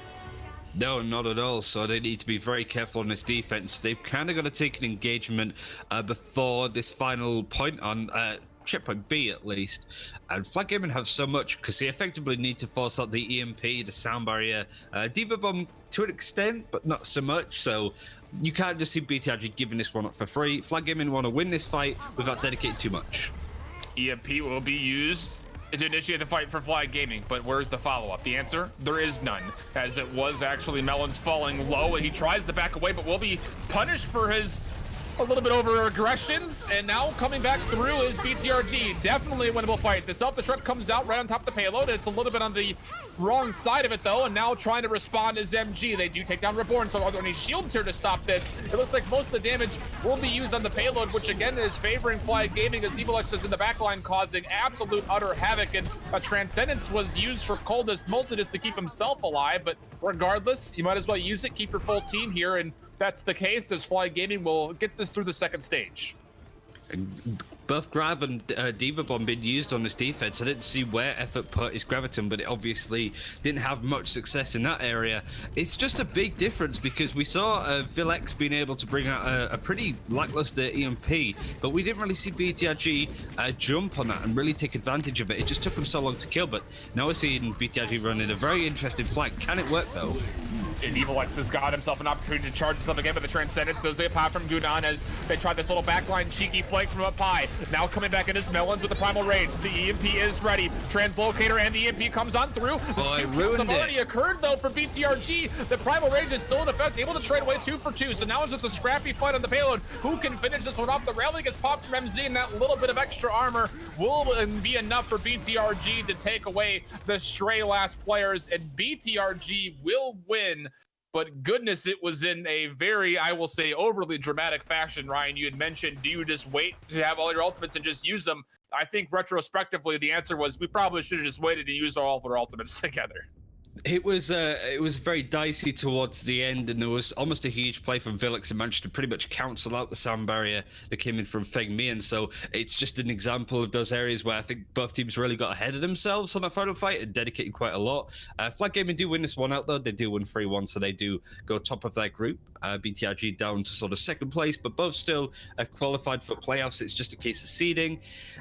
No, not at all. So they need to be very careful on this defense. They've kind of got to take an engagement before this final point on checkpoint B, at least. And Flag Gaming have so much because they effectively need to force out the EMP, the sound barrier, Diva Bomb to an extent, but not so much. So you can't just see BTRG giving this one up for free. Flag Gaming want to win this fight without dedicating too much. EMP will be used to initiate the fight for Flag Gaming, but where's the follow-up? The answer? There is none, as it was actually Melons falling low, and he tries to back away, but will be punished for his a little bit over aggressions, and now coming back through is BTRG. Definitely a winnable fight. The self-destruct comes out right on top of the payload. It's a little bit on the wrong side of it, though, and now trying to respond is MG. They do take down Reborn, so are there any shields here to stop this? It looks like most of the damage will be used on the payload, which again is favoring Flag Gaming, as Evilex is in the backline causing absolute utter havoc, and a Transcendence was used for Coldest, mostly just to keep himself alive, but regardless, you might as well use it, keep your full team here, and that's the case, as Flag Gaming will get this through the second stage. Both Grav and Diva Bomb being used on this defense. I didn't see where Effort put his Graviton, but it obviously didn't have much success in that area. It's just a big difference because we saw Vilex being able to bring out a pretty lackluster EMP, but we didn't really see BTRG jump on that and really take advantage of it. It just took them so long to kill, but now we're seeing BTRG running a very interesting flank. Can it work though? And Evilex has got himself an opportunity to charge himself again with the Transcendence. Those they pop from Gudan as they tried this little backline cheeky flank from up high. Now coming back in is Melons with the Primal Rage. The EMP is ready. Translocator and the EMP comes on through. Boy, ruined have already occurred though for BTRG. The Primal Rage is still in effect, able to trade away 2 for 2. So now it's just a scrappy fight on the payload. Who can finish this one off? The rally gets popped from MZ, and that little bit of extra armor will be enough for BTRG to take away the stray last players, and BTRG will win. But goodness, it was in a very, I will say, overly dramatic fashion. Ryan, you had mentioned, do you just wait to have all your ultimates and just use them? I think retrospectively, the answer was we probably should have just waited to use all of our ultimates together. It was very dicey towards the end, and there was almost a huge play from Vilix and managed to pretty much cancel out the sound barrier that came in from Feng Mi, and so it's just an example of those areas where I think both teams really got ahead of themselves on that final fight and dedicated quite a lot. Flag Gaming do win this one out though; they do win 3-1, so they do go top of their group. BTRG down to sort of second place, but both still qualified for playoffs. It's just a case of seeding,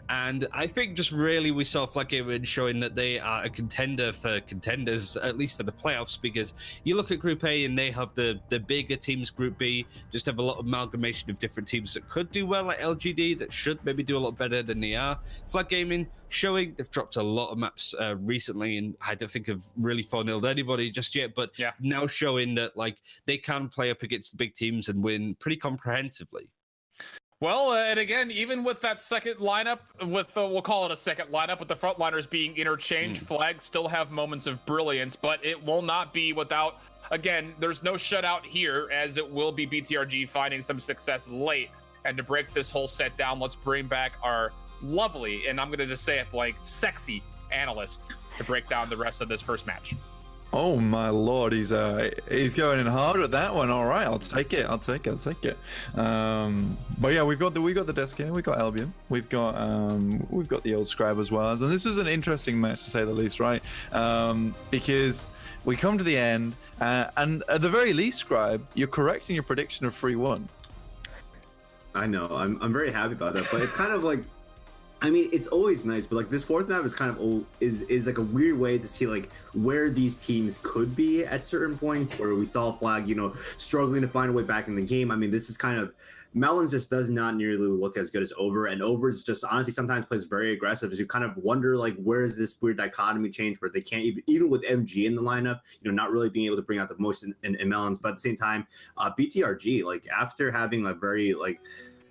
and I think just really we saw Flag Gaming showing that they are a contender for contenders, at least for the playoffs, because you look at Group A and they have the bigger teams. Group B just have a lot of amalgamation of different teams that could do well, like LGD, that should maybe do a lot better than they are. Flag Gaming showing they've dropped a lot of maps recently, and I don't think have really 4-0'd anybody just yet, but now showing that like they can play up against the big teams and win pretty comprehensively. Well, and again, even with that second lineup, with we'll call it a second lineup, with the frontliners being interchanged, Flags still have moments of brilliance, but it will not be without, again, there's no shutout here, as it will be BTRG finding some success late. And to break this whole set down, let's bring back our lovely, and I'm going to just say it like sexy analysts to break down the rest of this first match. Oh my lord, he's going in hard at that one. All right, I'll take it. But yeah, we've got the desk here. We've got Albion. We've got the old Scribe as well. And this was an interesting match to say the least, right? Because we come to the end, and at the very least, Scribe, you're correcting your prediction of 3-1. I know. I'm very happy about that, but it's kind of like, I mean, it's always nice, but like this fourth map is kind of is like a weird way to see like where these teams could be at certain points, where we saw Flag, struggling to find a way back in the game. I mean, this is kind of, Melons just does not nearly look as good as Over, and Over is just honestly sometimes plays very aggressive, as you kind of wonder like where is this weird dichotomy change where they can't even with MG in the lineup, not really being able to bring out the most in Melons, but at the same time, BTRG, like after having a very like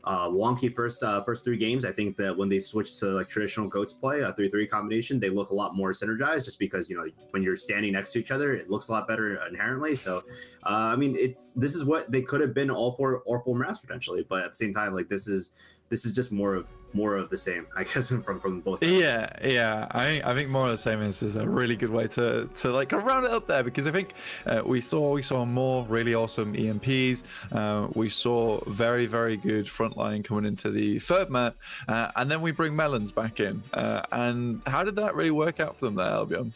wonky first 3 games, I think that when they switch to like traditional goats play, a 3-3 combination, they look a lot more synergized, just because when you're standing next to each other, it looks a lot better inherently. So I mean, this is what they could have been all 4 maps potentially, but at the same time, like this is just more of the same, I guess, from both sides. Yeah. I think more of the same is a really good way to like round it up there, because I think we saw more really awesome EMPs. We saw very, very good frontline coming into the third map, and then we bring Melons back in. And how did that really work out for them there, Albion?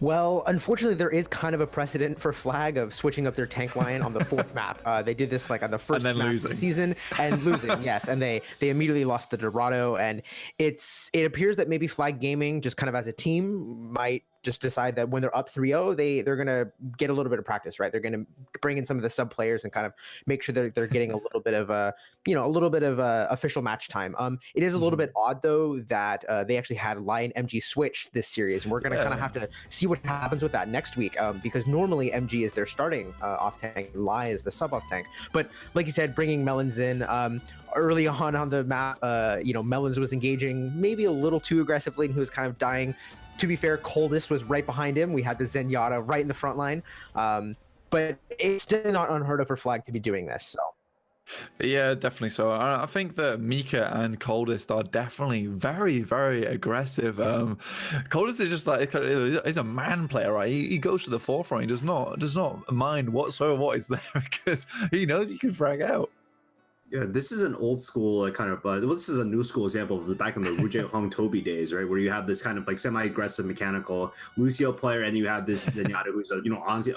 Well, unfortunately, there is kind of a precedent for Flag of switching up their tank line on the 4th map. They did this like on the first map of the season and losing, yes, and they immediately lost the Dorado, and it appears that maybe Flag Gaming just kind of as a team might just decide that when they're up 3-0, they're going to get a little bit of practice, right? They're going to bring in some of the sub players and kind of make sure they're getting a little bit of official match time. It is a little bit odd though that they actually had Lion MG switch this series, and we're going to kind of have to see what happens with that next week, because normally MG is their starting off tank, Lai is the sub off tank. But like you said, bringing Melons in early on the map, Melons was engaging maybe a little too aggressively, and he was kind of dying. To be fair, Coldest was right behind him. We had the Zenyatta right in the front line. But it's still not unheard of for Flag to be doing this. So. Yeah, definitely so. I think that Mika and Coldest are definitely very, very aggressive. Coldest is just like, he's a man player, right? He goes to the forefront. He does not mind whatsoever what is there, because he knows he can frag out. Yeah, this is an old school kind of, this is a new school example of back in the Wujie Hong Toby days, right? Where you have this kind of like semi-aggressive mechanical Lucio player, and you have this Zenyatta who's honestly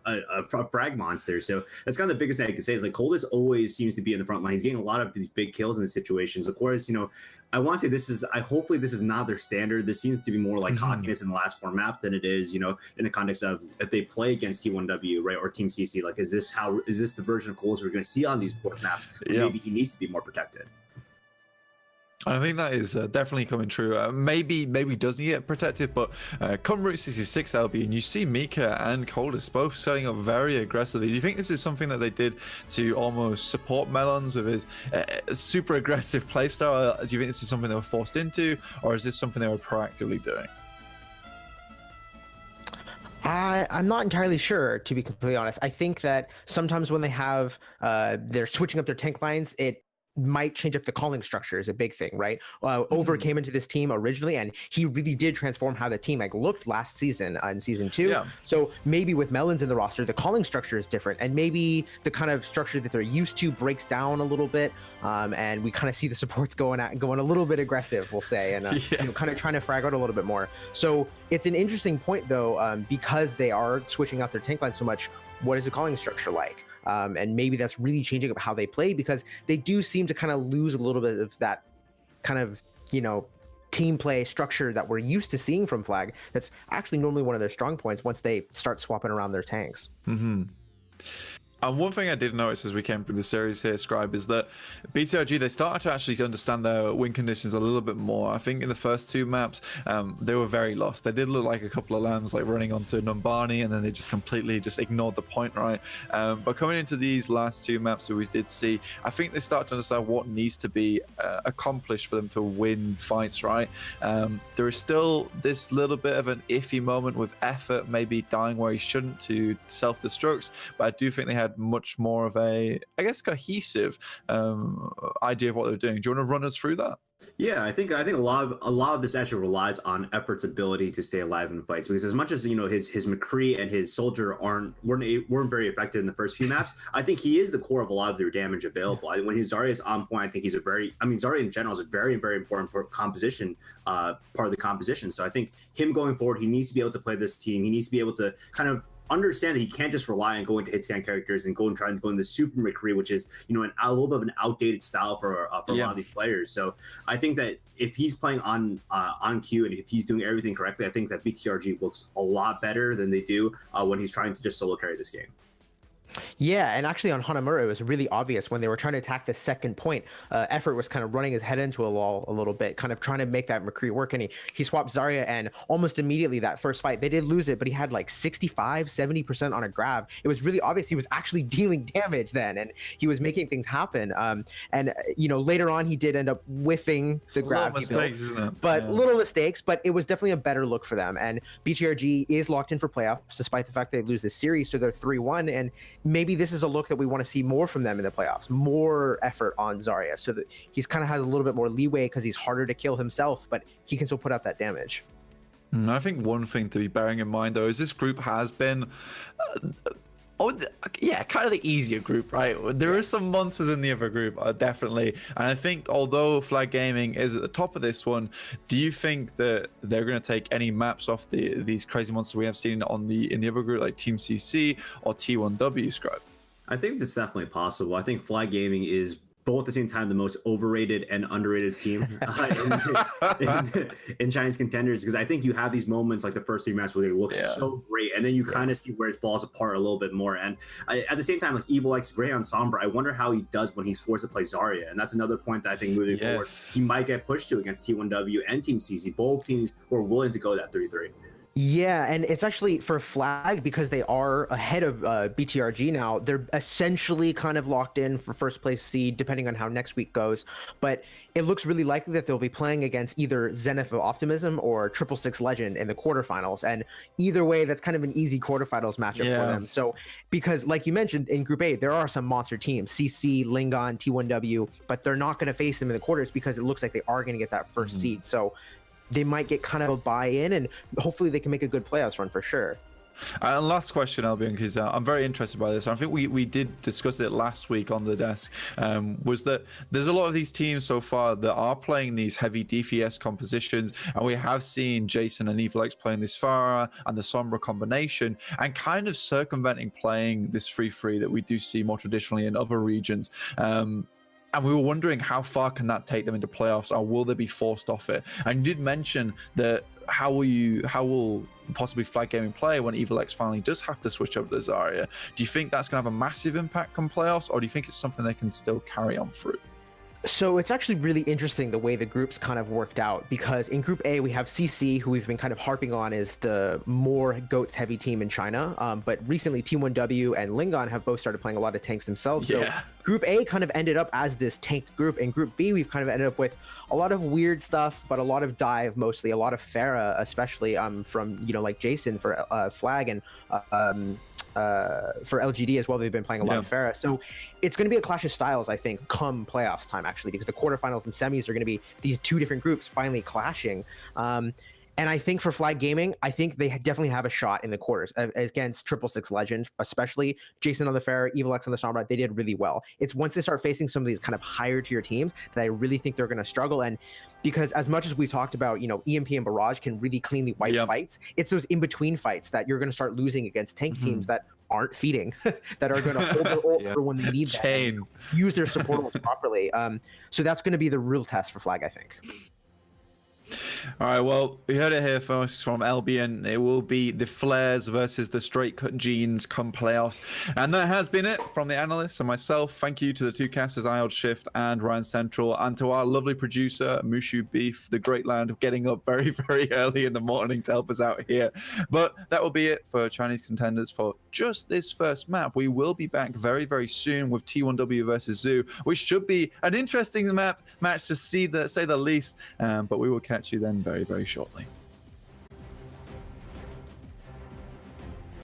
a frag monster. So that's kind of the biggest thing I can say is like Coldest always seems to be in the front line. He's getting a lot of these big kills in situations. Of course, I want to say hopefully this is not their standard. This seems to be more like cockiness in the last 4 map than it is, in the context of if they play against T1W, right, or Team CC, like is this the version of Coldest we're going to see on these 4th maps? Maybe he needs to be more protected. I think that is definitely coming true. Maybe doesn't get protective, but come Route 66 Albion, you see Mika and Coldest both setting up very aggressively. Do you think this is something that they did to almost support Melons with his super aggressive playstyle? Do you think this is something they were forced into, or is this something they were proactively doing? I'm not entirely sure, to be completely honest. I think that sometimes when they have they're switching up their tank lines, it might change up the calling structure is a big thing, right? Over came into this team originally, and he really did transform how the team like looked last season in season 2. Yeah. So maybe with Melons in the roster, the calling structure is different, and maybe the kind of structure that they're used to breaks down a little bit, and we kind of see the supports going a little bit aggressive, we'll say, and kind of trying to frag out a little bit more. So it's an interesting point though, because they are switching out their tank line so much. What is the calling structure like? And maybe that's really changing up how they play, because they do seem to kind of lose a little bit of that kind of, team play structure that we're used to seeing from Flag. That's actually normally one of their strong points once they start swapping around their tanks. And one thing I did notice as we came through the series here, Scribe, is that BTRG, they started to actually understand their win conditions a little bit more. I think in the first 2 maps, they were very lost. They did look like a couple of lambs like running onto Numbani, and then they just completely ignored the point, right? But coming into these last 2 maps that we did see, I think they start to understand what needs to be accomplished for them to win fights, right? There is still this little bit of an iffy moment with effort, maybe dying where he shouldn't to self-destructs, but I do think they had much more of a, I guess, cohesive idea of what they're doing. Do you want to run us through that? Yeah, I think a lot of this actually relies on Effort's ability to stay alive in fights, because as much as his McCree and his Soldier weren't very effective in the first few maps, I think he is the core of a lot of their damage available. When his Zarya is on point, I think he's Zarya in general is a very, very important composition part of the composition. So I think him going forward, he needs to be able to play this team. He needs to be able to kind of understand that he can't just rely on going to hit scan characters and trying to go into Super McCree, which is a little bit of an outdated style for a lot of these players. So I think that if he's playing on cue and if he's doing everything correctly, I think that BTRG looks a lot better than they do when he's trying to just solo carry this game. Yeah, and actually on Hanamura, it was really obvious when they were trying to attack the second point. Effort was kind of running his head into a wall a little bit, kind of trying to make that McCree work, and he swapped Zarya, and almost immediately that first fight, they did lose it, but he had like 65-70% on a grab. It was really obvious he was actually dealing damage then, and he was making things happen. And later on, he did end up whiffing the grab. Little mistakes, but it was definitely a better look for them. And BTRG is locked in for playoffs, despite the fact they lose this series, so they're 3-1, and maybe this is a look that we want to see more from them in the playoffs, more effort on Zarya, so that he's kind of has a little bit more leeway because he's harder to kill himself, but he can still put out that damage. I think one thing to be bearing in mind, though, is this group has been kind of the easier group, right? There are some monsters in the other group, definitely. And I think although Flag Gaming is at the top of this one, do you think that they're going to take any maps off these crazy monsters we have seen in the other group, like Team CC or T1W, Scribe? I think that's definitely possible. I think Flag Gaming is both at the same time the most overrated and underrated team in Chinese Contenders, because I think you have these moments like the first 3 matches where they look so great, and then you kind of see where it falls apart a little bit more. And at the same time, like Evil X Gray on Sombra, I wonder how he does when he's forced to play Zarya, and that's another point that I think moving forward he might get pushed to against T1W and Team CZ, both teams who are willing to go that 3-3. Yeah, and it's actually for Flag, because they are ahead of BTRG now. They're essentially kind of locked in for first place seed, depending on how next week goes. But it looks really likely that they'll be playing against either Zenith of Optimism or 666 Legend in the quarterfinals. And either way, that's kind of an easy quarterfinals matchup for them. So, because like you mentioned, in Group A, there are some monster teams, CC, Lingon, T1W, but they're not going to face them in the quarters because it looks like they are going to get that first seed. So they might get kind of a buy-in, and hopefully they can make a good playoffs run for sure. And last question, Albion, because I'm very interested by this. I think we did discuss it last week on the desk, was that there's a lot of these teams so far that are playing these heavy DPS compositions, and we have seen Jason and Evil X playing this Farah and the Sombra combination, and kind of circumventing playing this 3-3 that we do see more traditionally in other regions. And we were wondering how far can that take them into playoffs, or will they be forced off it? And you did mention that how will possibly Flag Gaming play when Evil X finally does have to switch over to Zarya? Do you think that's going to have a massive impact on playoffs, or do you think it's something they can still carry on through? So it's actually really interesting the way the groups kind of worked out, because in Group A, we have CC, who we've been kind of harping on is the more GOATS heavy team in China. But recently T1W and Lingon have both started playing a lot of tanks themselves. So Group A kind of ended up as this tanked group. In Group B, we've kind of ended up with a lot of weird stuff, but a lot of dive, mostly a lot of Farah, especially from, like Jason for Flag, and LGD as well. They've been playing a lot of Pharah, so it's going to be a clash of styles, I think, come playoffs time, actually, because the quarterfinals and semis are going to be these two different groups finally clashing. And I think for Flag Gaming, I think they definitely have a shot in the quarters against 666 Legends, especially Jason on the Pharah, Evil X on the Sombra. They did really well. It's once they start facing some of these kind of higher tier teams that I really think they're going to struggle. And because as much as we've talked about, EMP and Barrage can really cleanly wipe fights, it's those in between fights that you're going to start losing against tank teams that aren't feeding, that are going to hold their ult for when they need that, use their support ults properly. So that's going to be the real test for Flag, I think. All right, well, we heard it here first from Albion. It will be the Flares versus the Straight Cut Jeans come playoffs. And that has been it from the Analysts and myself. Thank you to the two casters, IOD Shift and Ryan Central, and to our lovely producer, Mushu Beef, the great lad of getting up very, very early in the morning to help us out here. But that will be it for Chinese Contenders for just this first map. We will be back very, very soon with T1W versus Zoo, which should be an interesting match to say the least. But we will catch you then very, very shortly.